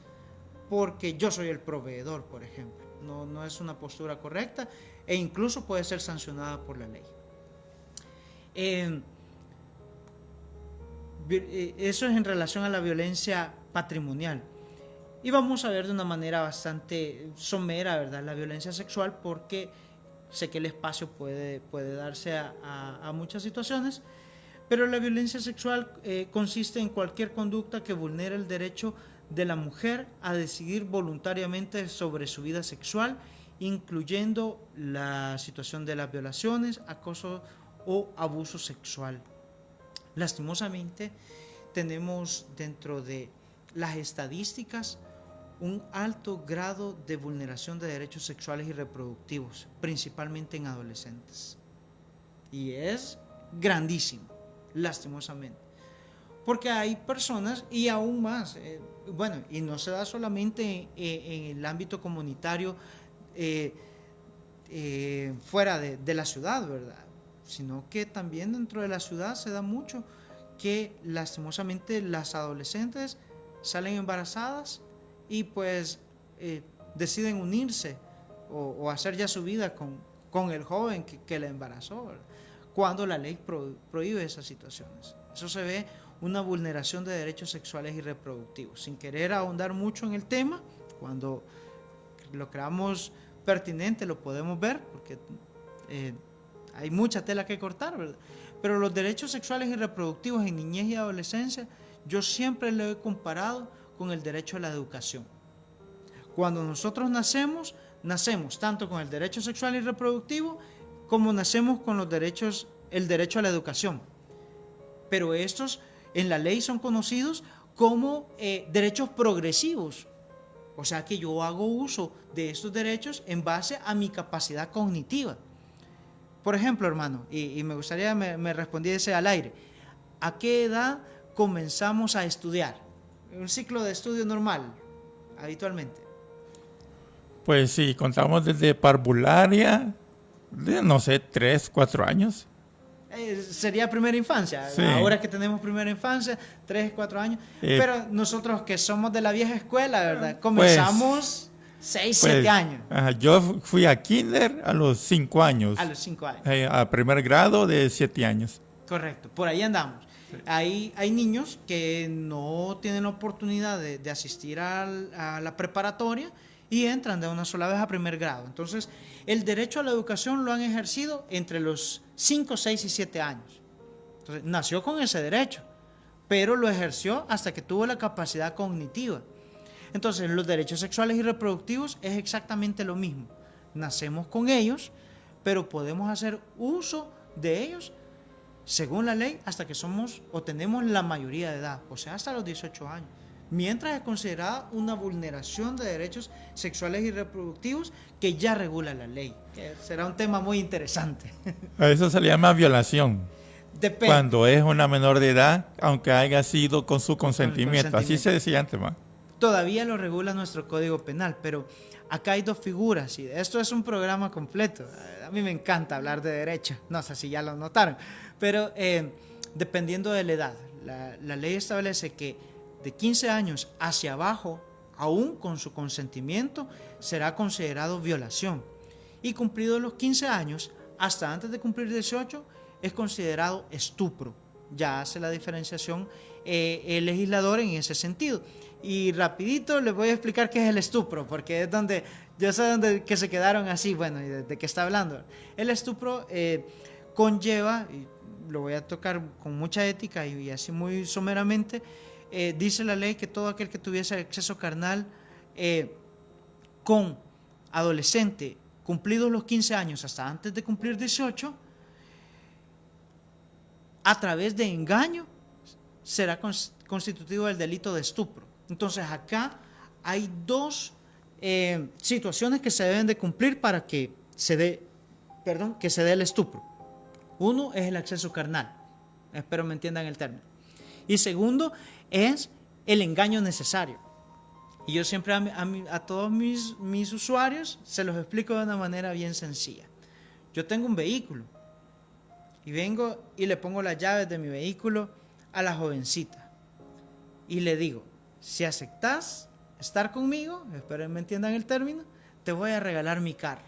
porque yo soy el proveedor, por ejemplo. No es una postura correcta e incluso puede ser sancionada por la ley. Eso es en relación a la violencia patrimonial. Y vamos a ver de una manera bastante somera, ¿verdad?, la violencia sexual, porque sé que el espacio puede darse a muchas situaciones, pero la violencia sexual consiste en cualquier conducta que vulnere el derecho de la mujer a decidir voluntariamente sobre su vida sexual, incluyendo la situación de las violaciones, acoso o abuso sexual. Lastimosamente, tenemos dentro de las estadísticas un alto grado de vulneración de derechos sexuales y reproductivos, principalmente en adolescentes. Y es grandísimo, lastimosamente. Porque hay personas, y aún más, y no se da solamente en el ámbito comunitario fuera de la ciudad, ¿verdad?, sino que también dentro de la ciudad se da mucho que lastimosamente las adolescentes salen embarazadas y pues deciden unirse o hacer ya su vida con el joven que la embarazó, ¿verdad?, cuando la ley prohíbe esas situaciones. Eso se ve una vulneración de derechos sexuales y reproductivos. Sin querer ahondar mucho en el tema, cuando lo creamos pertinente lo podemos ver, porque hay mucha tela que cortar, ¿verdad? Pero los derechos sexuales y reproductivos en niñez y adolescencia, yo siempre lo he comparado con el derecho a la educación. Cuando nosotros nacemos tanto con el derecho sexual y reproductivo como nacemos con el derecho a la educación. Pero estos en la ley son conocidos como derechos progresivos. O sea que yo hago uso de estos derechos en base a mi capacidad cognitiva. Por ejemplo, hermano, y me gustaría me respondiese al aire, ¿a qué edad comenzamos a estudiar? Un ciclo de estudio normal, habitualmente. Pues sí, contamos desde parvularia, de, no sé, 3, 4 años. Sería primera infancia, Sí. Ahora que tenemos primera infancia, 3, 4 años, pero nosotros que somos de la vieja escuela, ¿verdad? Comenzamos 6, 7 años. Yo fui a kinder a los 5 años. A los 5 años. A primer grado de 7 años. Correcto, por ahí andamos. Sí. Hay niños que no tienen la oportunidad de asistir a la preparatoria y entran de una sola vez a primer grado. Entonces, el derecho a la educación lo han ejercido entre los 5, 6 y 7 años. Entonces, nació con ese derecho, pero lo ejerció hasta que tuvo la capacidad cognitiva. Entonces, los derechos sexuales y reproductivos es exactamente lo mismo. Nacemos con ellos, pero podemos hacer uso de ellos según la ley hasta que somos o tenemos la mayoría de edad, o sea, hasta los 18 años. Mientras es considerada una vulneración de derechos sexuales y reproductivos que ya regula la ley. Que será un tema muy interesante. A eso se le llama violación. Depende. Cuando es una menor de edad, aunque haya sido con su consentimiento. Así se decía antes, ¿no? Todavía lo regula nuestro Código Penal, pero acá hay dos figuras y esto es un programa completo. A mí me encanta hablar de derecho, no sé si ya lo notaron, pero dependiendo de la edad, la ley establece que de 15 años hacia abajo aún con su consentimiento, será considerado violación. Y cumplidos los 15 años, hasta antes de cumplir 18, es considerado estupro. Ya hace la diferenciación el legislador en ese sentido. Y rapidito les voy a explicar qué es el estupro, porque es donde yo sé dónde que se quedaron así, bueno, y de qué está hablando. El estupro conlleva, y lo voy a tocar con mucha ética y así muy someramente, dice la ley que todo aquel que tuviese acceso carnal con adolescente cumplidos los 15 años hasta antes de cumplir 18, a través de engaño, será constitutivo del delito de estupro. Entonces acá hay dos situaciones que se deben de cumplir para que se dé el estupro. Uno es el acceso carnal, espero me entiendan el término. Y segundo es el engaño necesario. Y yo siempre a todos mis usuarios se los explico de una manera bien sencilla. Yo tengo un vehículo y vengo y le pongo las llaves de mi vehículo a la jovencita y le digo, si aceptas estar conmigo, espero me entiendan el término, te voy a regalar mi carro.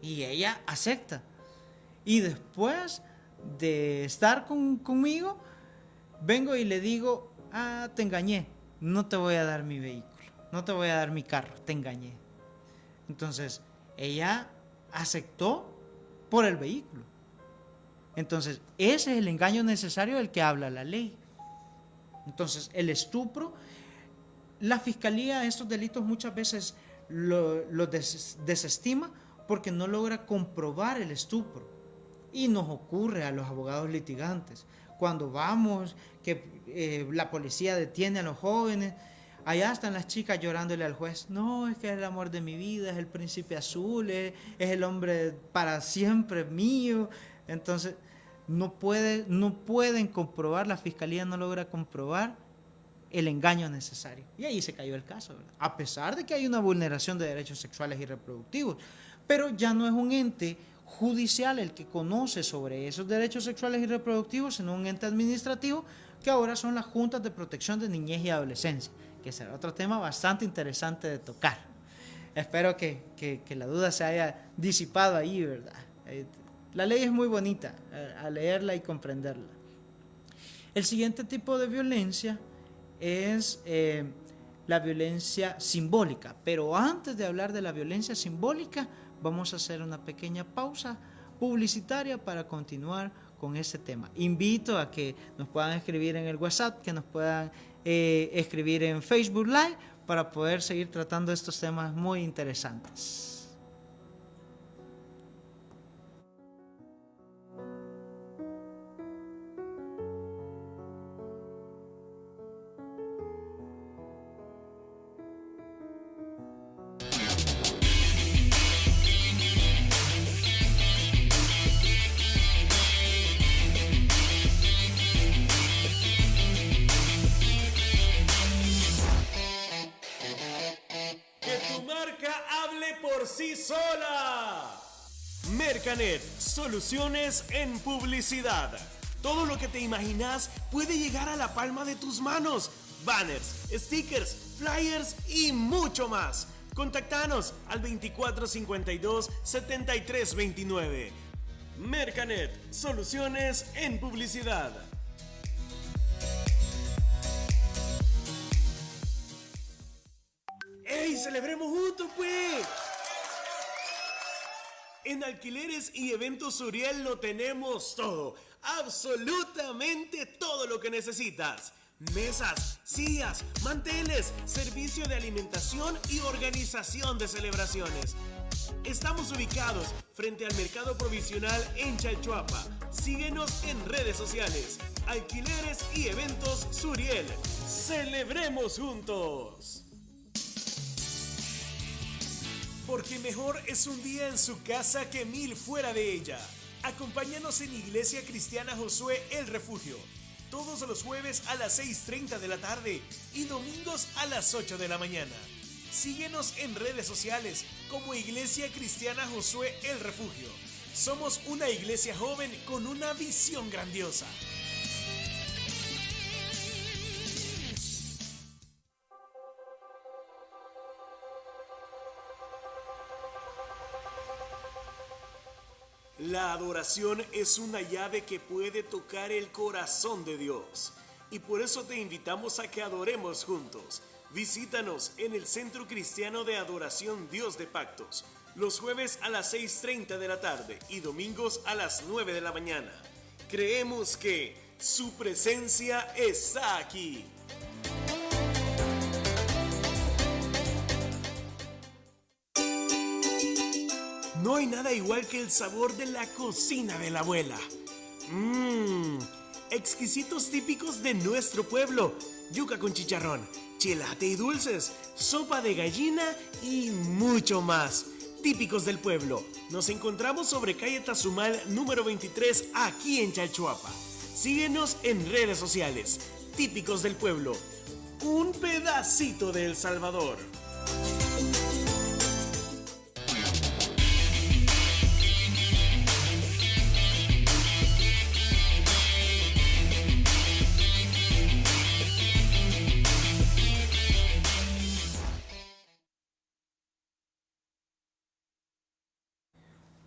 Y ella acepta. Y después de estar conmigo, vengo y le digo, te engañé, no te voy a dar mi vehículo, no te voy a dar mi carro, te engañé. Entonces, ella aceptó por el vehículo. Entonces, ese es el engaño necesario del que habla la ley. Entonces, el estupro, la fiscalía estos delitos muchas veces los desestima porque no logra comprobar el estupro. Y nos ocurre a los abogados litigantes. Cuando vamos, que la policía detiene a los jóvenes, allá están las chicas llorándole al juez. No, es que es el amor de mi vida, es el príncipe azul, es el hombre para siempre mío. Entonces, no pueden comprobar, la fiscalía no logra comprobar el engaño necesario. Y ahí se cayó el caso, ¿verdad? A pesar de que hay una vulneración de derechos sexuales y reproductivos. Pero ya no es un ente judicial el que conoce sobre esos derechos sexuales y reproductivos, sino un ente administrativo que ahora son las juntas de protección de niñez y adolescencia, que será otro tema bastante interesante de tocar. Espero que la duda se haya disipado ahí, ¿verdad? La ley es muy bonita a leerla y comprenderla. El siguiente tipo de violencia es la violencia simbólica, pero antes de hablar de la violencia simbólica, vamos a hacer una pequeña pausa publicitaria para continuar con este tema. Invito a que nos puedan escribir en el WhatsApp, que nos puedan escribir en Facebook Live para poder seguir tratando estos temas muy interesantes. Por sí sola. Mercanet, soluciones en publicidad. Todo lo que te imaginas puede llegar a la palma de tus manos. Banners, stickers, flyers y mucho más. Contactanos al 2452 7329. Mercanet, soluciones en publicidad. ¡Ey, celebremos juntos, pues! En Alquileres y Eventos Suriel lo tenemos todo, absolutamente todo lo que necesitas. Mesas, sillas, manteles, servicio de alimentación y organización de celebraciones. Estamos ubicados frente al Mercado Provisional en Chalchuapa. Síguenos en redes sociales. Alquileres y Eventos Suriel. ¡Celebremos juntos! Porque mejor es un día en su casa que 1000 fuera de ella. Acompáñanos en Iglesia Cristiana Josué El Refugio. Todos los jueves a las 6:30 de la tarde y domingos a las 8 de la mañana. Síguenos en redes sociales como Iglesia Cristiana Josué El Refugio. Somos una iglesia joven con una visión grandiosa. La adoración es una llave que puede tocar el corazón de Dios. Y por eso te invitamos a que adoremos juntos. Visítanos en el Centro Cristiano de Adoración Dios de Pactos, los jueves a las 6:30 de la tarde y domingos a las 9 de la mañana. Creemos que su presencia está aquí. No hay nada igual que el sabor de la cocina de la abuela. Exquisitos típicos de nuestro pueblo. Yuca con chicharrón, chelate y dulces, sopa de gallina y mucho más. Típicos del pueblo. Nos encontramos sobre calle Tazumal número 23 aquí en Chalchuapa. Síguenos en redes sociales. Típicos del pueblo. Un pedacito de El Salvador.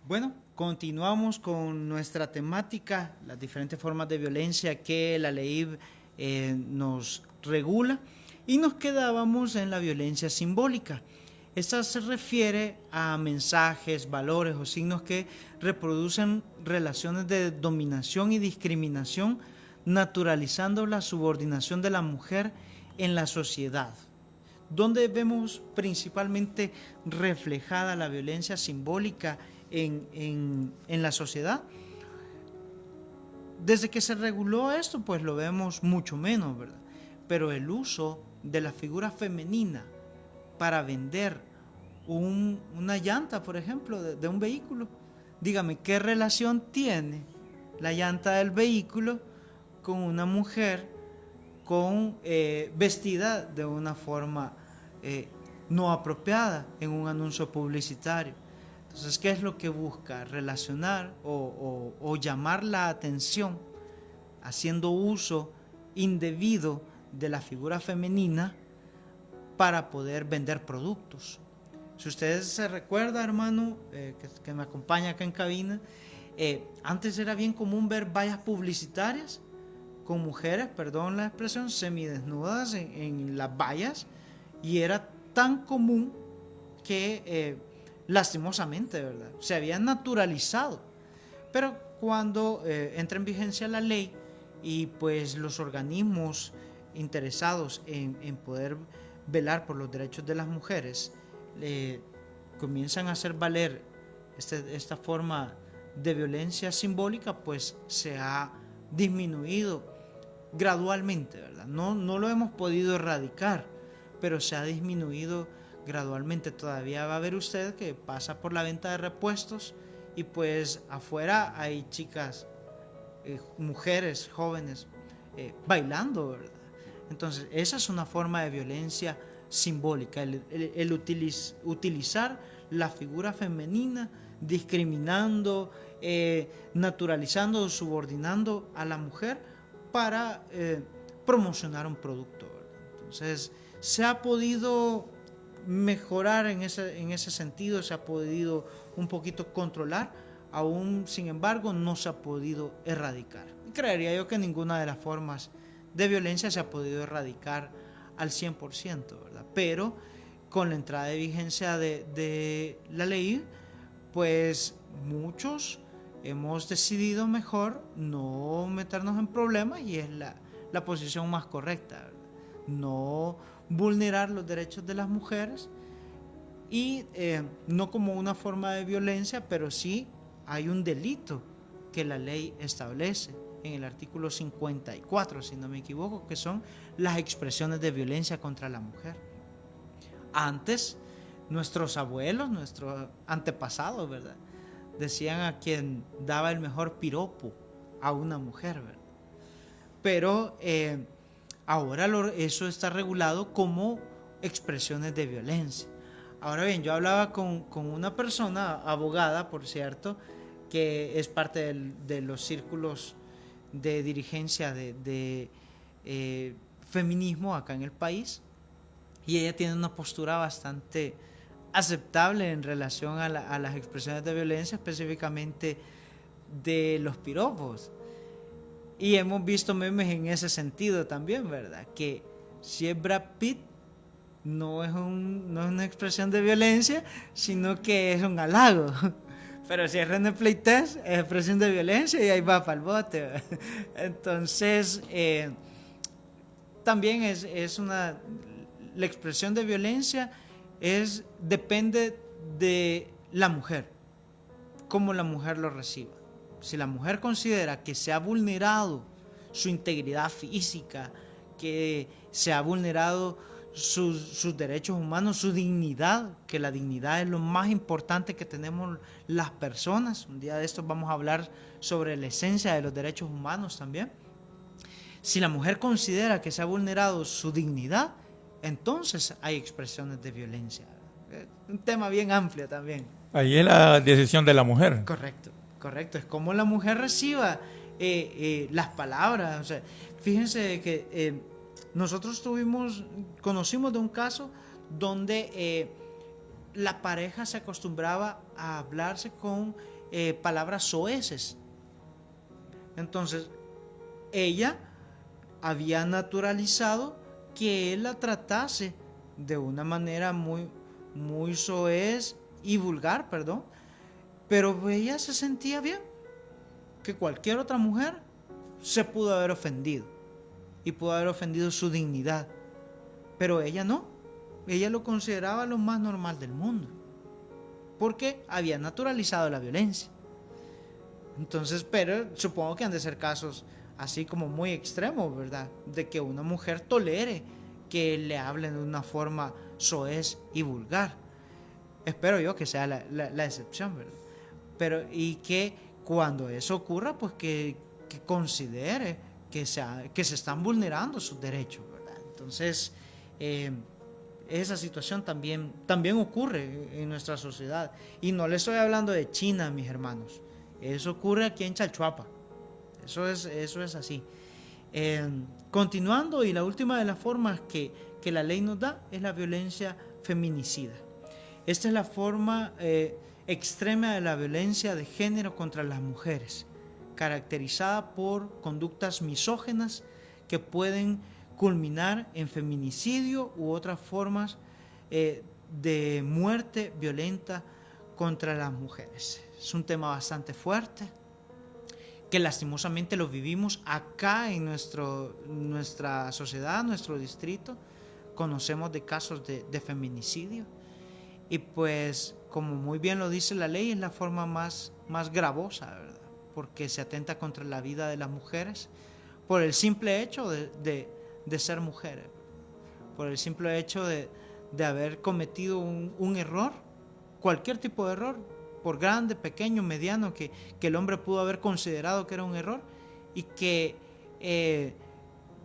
Bueno, continuamos con nuestra temática, las diferentes formas de violencia que la ley nos regula, y nos quedábamos en la violencia simbólica. Esta se refiere a mensajes, valores o signos que reproducen relaciones de dominación y discriminación, naturalizando la subordinación de la mujer en la sociedad, donde vemos principalmente reflejada la violencia simbólica en la sociedad. Desde que se reguló esto, pues lo vemos mucho menos, ¿verdad? Pero el uso de la figura femenina para vender una llanta, por ejemplo, de un vehículo, dígame, ¿qué relación tiene la llanta del vehículo con una mujer vestida de una forma no apropiada en un anuncio publicitario? Entonces, ¿qué es lo que busca? Relacionar o llamar la atención, haciendo uso indebido de la figura femenina para poder vender productos. Si ustedes se recuerdan, hermano, que me acompaña acá en cabina, antes era bien común ver vallas publicitarias con mujeres, perdón la expresión, semidesnudas en las vallas, y era tan común que lastimosamente, ¿verdad?, se había naturalizado. Pero cuando entra en vigencia la ley y pues los organismos interesados en poder velar por los derechos de las mujeres comienzan a hacer valer esta forma de violencia simbólica, pues se ha disminuido gradualmente, ¿verdad? No lo hemos podido erradicar, pero se ha disminuido gradualmente. Todavía va a ver usted que pasa por la venta de repuestos y pues afuera hay chicas, mujeres jóvenes bailando, ¿verdad? Entonces esa es una forma de violencia simbólica, el utilizar la figura femenina, discriminando, naturalizando o subordinando a la mujer para promocionar un producto, ¿verdad? Entonces se ha podido mejorar en ese sentido, se ha podido un poquito controlar, aún sin embargo no se ha podido erradicar. Y creería yo que ninguna de las formas de violencia se ha podido erradicar al 100%, ¿verdad? Pero con la entrada de vigencia de la ley, pues muchos hemos decidido mejor no meternos en problemas, y es la posición más correcta, ¿verdad? No vulnerar los derechos de las mujeres, y no como una forma de violencia, pero sí hay un delito que la ley establece en el artículo 54, si no me equivoco, que son las expresiones de violencia contra la mujer. Antes, nuestros abuelos, nuestros antepasados, ¿verdad?, decían a quien daba el mejor piropo a una mujer, ¿verdad? Pero ahora eso está regulado como expresiones de violencia. Ahora bien, yo hablaba con una persona, abogada, por cierto, que es parte de los círculos de dirigencia de feminismo acá en el país, y ella tiene una postura bastante aceptable en relación a las expresiones de violencia, específicamente de los piropos. Y hemos visto memes en ese sentido también, ¿verdad? Que si es Brad Pitt, no es una expresión de violencia, sino que es un halago. Pero si es René Pleites, es expresión de violencia y ahí va para el bote, ¿verdad? Entonces, también la expresión de violencia depende de la mujer, cómo la mujer lo reciba. Si la mujer considera que se ha vulnerado su integridad física, que se ha vulnerado sus derechos humanos, su dignidad, que la dignidad es lo más importante que tenemos las personas. Un día de estos vamos a hablar sobre la esencia de los derechos humanos también. Si la mujer considera que se ha vulnerado su dignidad, entonces hay expresiones de violencia. Un tema bien amplio también. Ahí es la decisión de la mujer. Correcto. Es como la mujer reciba las palabras. O sea, fíjense que nosotros conocimos de un caso donde la pareja se acostumbraba a hablarse con palabras soeces. Entonces, ella había naturalizado que él la tratase de una manera muy soez y vulgar, perdón, pero ella se sentía bien, que cualquier otra mujer se pudo haber ofendido y pudo haber ofendido su dignidad, pero ella no, ella lo consideraba lo más normal del mundo, porque había naturalizado la violencia. Entonces, pero supongo que han de ser casos así como muy extremos, ¿verdad? De que una mujer tolere que le hablen de una forma soez y vulgar. Espero yo que sea la excepción, ¿verdad? Pero, y que cuando eso ocurra, pues que considere que se están vulnerando sus derechos, ¿verdad? Entonces, esa situación también ocurre en nuestra sociedad. Y no le estoy hablando de China, mis hermanos. Eso ocurre aquí en Chalchuapa. Eso es así. Continuando, y la última de las formas que la ley nos da es la violencia feminicida. Esta es la forma extrema de la violencia de género contra las mujeres, caracterizada por conductas misóginas que pueden culminar en feminicidio u otras formas de muerte violenta contra las mujeres. Es un tema bastante fuerte, que lastimosamente lo vivimos acá en nuestra sociedad, nuestro distrito. Conocemos de casos de feminicidio, y pues, como muy bien lo dice la ley, es la forma más gravosa, ¿verdad? Porque se atenta contra la vida de las mujeres por el simple hecho de ser mujeres, por el simple hecho de haber cometido un error, cualquier tipo de error, por grande, pequeño, mediano, que el hombre pudo haber considerado que era un error, y que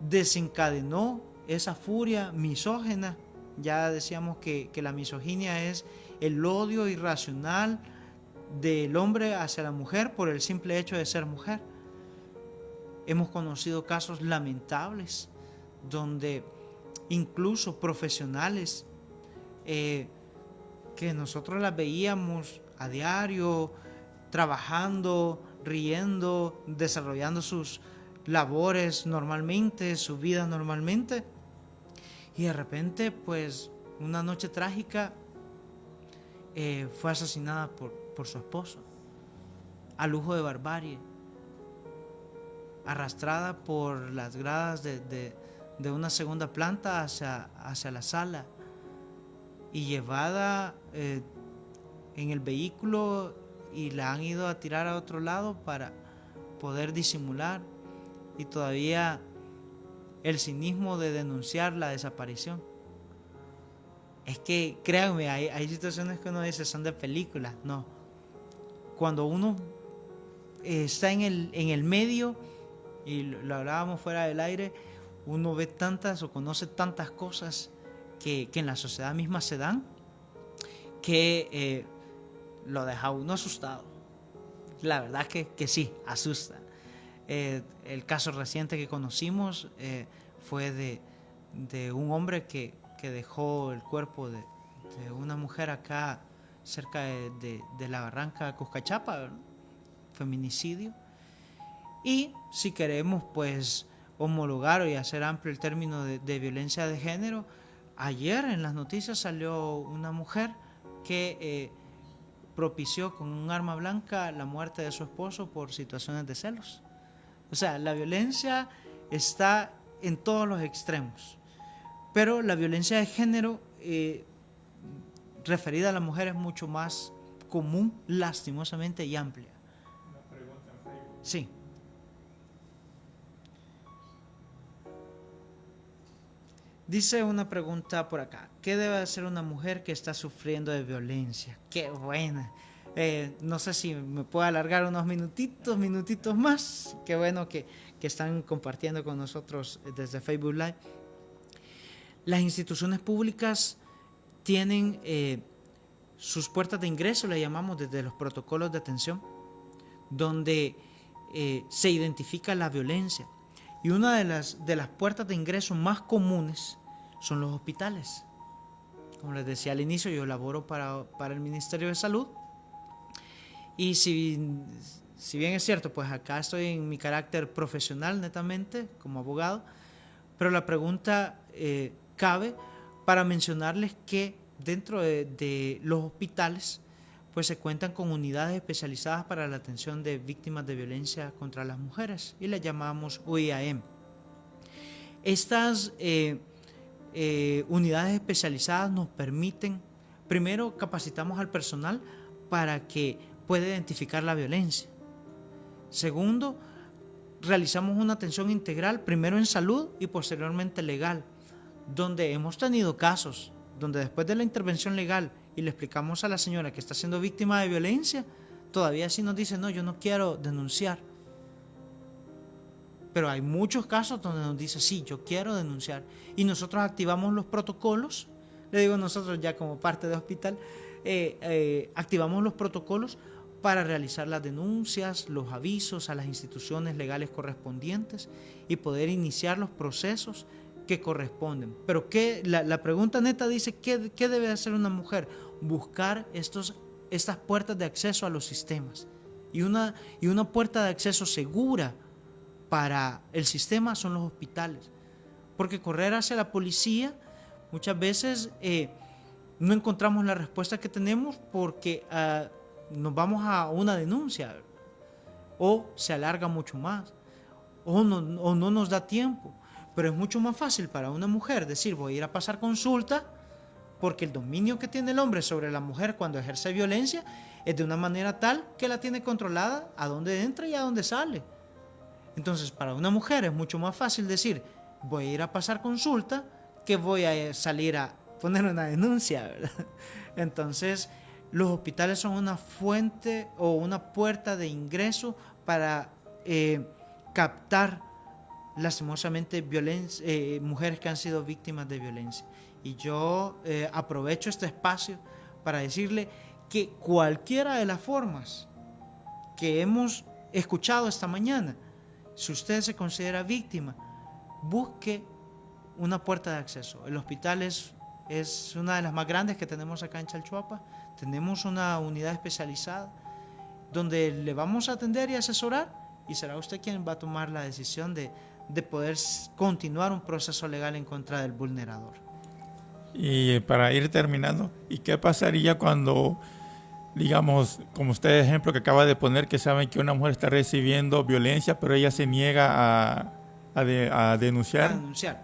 desencadenó esa furia misógina. Ya decíamos que la misoginia es el odio irracional del hombre hacia la mujer por el simple hecho de ser mujer. Hemos conocido casos lamentables donde incluso profesionales que nosotros las veíamos a diario, trabajando, riendo, desarrollando sus labores normalmente, su vida normalmente, y de repente, pues, una noche trágica, fue asesinada por su esposo, a lujo de barbarie, arrastrada por las gradas de una segunda planta hacia la sala, y llevada en el vehículo, y la han ido a tirar a otro lado para poder disimular, y todavía el cinismo de denunciar la desaparición. Es que, créanme, hay situaciones que uno dice son de películas. No, cuando uno está en el medio, y lo hablábamos fuera del aire, uno ve tantas o conoce tantas cosas que en la sociedad misma se dan, que lo deja uno asustado. La verdad que sí, asusta. El caso reciente que conocimos fue de un hombre que dejó el cuerpo de una mujer acá cerca de la barranca Cuscachapa, ¿verdad? feminicidio. Y si queremos pues homologar y hacer amplio el término de violencia de género, ayer en las noticias salió una mujer que propició con un arma blanca la muerte de su esposo por situaciones de celos. O sea, la violencia está en todos los extremos, pero la violencia de género referida a la mujer es mucho más común, lastimosamente, y amplia. Una pregunta en Facebook. Sí. Dice una pregunta por acá: ¿qué debe hacer una mujer que está sufriendo de violencia? ¡Qué buena! No sé si me puedo alargar unos minutitos más. Qué bueno que están compartiendo con nosotros desde Facebook Live. Las instituciones públicas tienen sus puertas de ingreso, le llamamos, desde los protocolos de atención, donde se identifica la violencia. Y una de las puertas de ingreso más comunes son los hospitales. Como les decía al inicio, yo laboro para el Ministerio de Salud. Y si bien es cierto, pues acá estoy en mi carácter profesional netamente, como abogado, pero la pregunta cabe para mencionarles que dentro de los hospitales pues se cuentan con unidades especializadas para la atención de víctimas de violencia contra las mujeres y las llamamos UIAM. Estas unidades especializadas nos permiten, primero capacitamos al personal para que pueda identificar la violencia. Segundo, realizamos una atención integral, primero en salud y posteriormente legal, donde hemos tenido casos donde después de la intervención legal y le explicamos a la señora que está siendo víctima de violencia, todavía sí nos dice: no, yo no quiero denunciar. Pero hay muchos casos donde nos dice: sí, yo quiero denunciar. Y nosotros activamos los protocolos, le digo nosotros ya como parte de hospital, activamos los protocolos para realizar las denuncias, los avisos a las instituciones legales correspondientes y poder iniciar los procesos que corresponden. Pero la pregunta neta dice: ¿qué debe hacer una mujer? Buscar estas puertas de acceso a los sistemas. Y una puerta de acceso segura para el sistema son los hospitales. Porque correr hacia la policía, muchas veces no encontramos la respuesta que tenemos porque nos vamos a una denuncia, o se alarga mucho más, o no nos da tiempo. Pero es mucho más fácil para una mujer decir: voy a ir a pasar consulta, porque el dominio que tiene el hombre sobre la mujer cuando ejerce violencia es de una manera tal que la tiene controlada a dónde entra y a dónde sale. Entonces, para una mujer es mucho más fácil decir: voy a ir a pasar consulta, que voy a salir a poner una denuncia, ¿verdad? Entonces, los hospitales son una fuente o una puerta de ingreso para captar lastimosamente mujeres que han sido víctimas de violencia. Y yo aprovecho este espacio para decirle que cualquiera de las formas que hemos escuchado esta mañana, si usted se considera víctima, busque una puerta de acceso. El hospital es una de las más grandes que tenemos acá en Chalchuapa. Tenemos una unidad especializada donde le vamos a atender y asesorar, y será usted quien va a tomar la decisión de poder continuar un proceso legal en contra del vulnerador. Y para ir terminando, ¿y qué pasaría cuando, digamos, como usted ejemplo que acaba de poner, que saben que una mujer está recibiendo violencia, pero ella se niega a denunciar? A denunciar.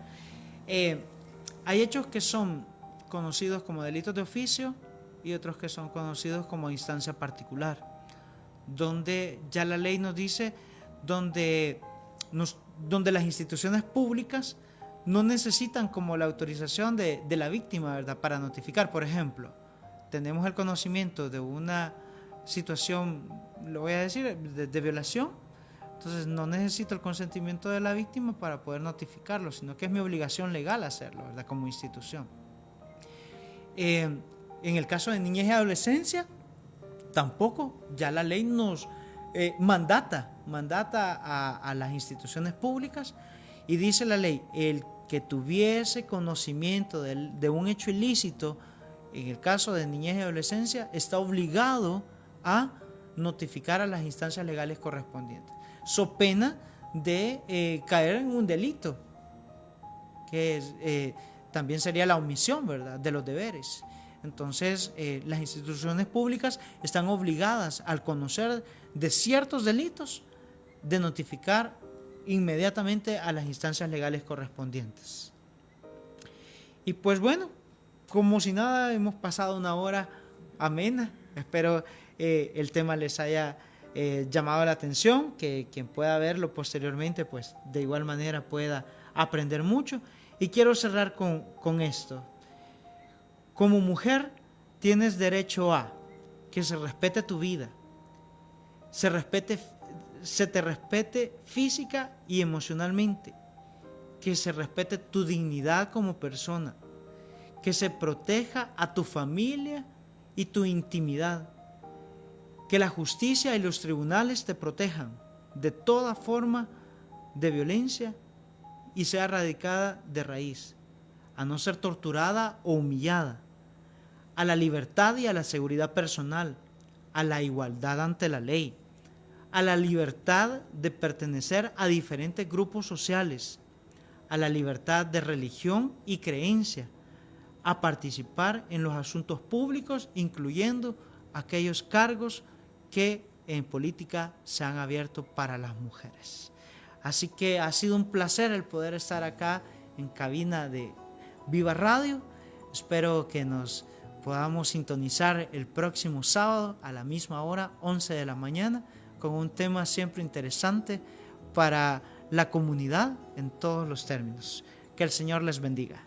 Hay hechos que son conocidos como delitos de oficio y otros que son conocidos como instancia particular, donde ya la ley nos dice donde las instituciones públicas no necesitan como la autorización de la víctima, ¿verdad?, para notificar. Por ejemplo, tenemos el conocimiento de una situación, lo voy a decir, de violación. Entonces no necesito el consentimiento de la víctima para poder notificarlo, sino que es mi obligación legal hacerlo, ¿verdad?, como institución. En el caso de niñez y adolescencia, tampoco, ya la ley nos mandata a las instituciones públicas, y dice la ley: el que tuviese conocimiento de un hecho ilícito, en el caso de niñez y adolescencia, está obligado a notificar a las instancias legales correspondientes, so pena de caer en un delito, que también sería la omisión, ¿verdad?, de los deberes. Entonces, las instituciones públicas están obligadas, al conocer de ciertos delitos, de notificar inmediatamente a las instancias legales correspondientes. Y pues bueno, como si nada, hemos pasado una hora amena. Espero el tema les haya llamado la atención, que quien pueda verlo posteriormente, pues de igual manera pueda aprender mucho. Y quiero cerrar con esto. Como mujer tienes derecho a que se respete tu vida, se te respete física y emocionalmente, que se respete tu dignidad como persona, que se proteja a tu familia y tu intimidad, que la justicia y los tribunales te protejan de toda forma de violencia y sea erradicada de raíz, a no ser torturada o humillada, a la libertad y a la seguridad personal, a la igualdad ante la ley, a la libertad de pertenecer a diferentes grupos sociales, a la libertad de religión y creencia, a participar en los asuntos públicos, incluyendo aquellos cargos que en política se han abierto para las mujeres. Así que ha sido un placer el poder estar acá en cabina de Viva Radio. Espero que nos podamos sintonizar el próximo sábado a la misma hora, 11 de la mañana, con un tema siempre interesante para la comunidad en todos los términos. Que el Señor les bendiga.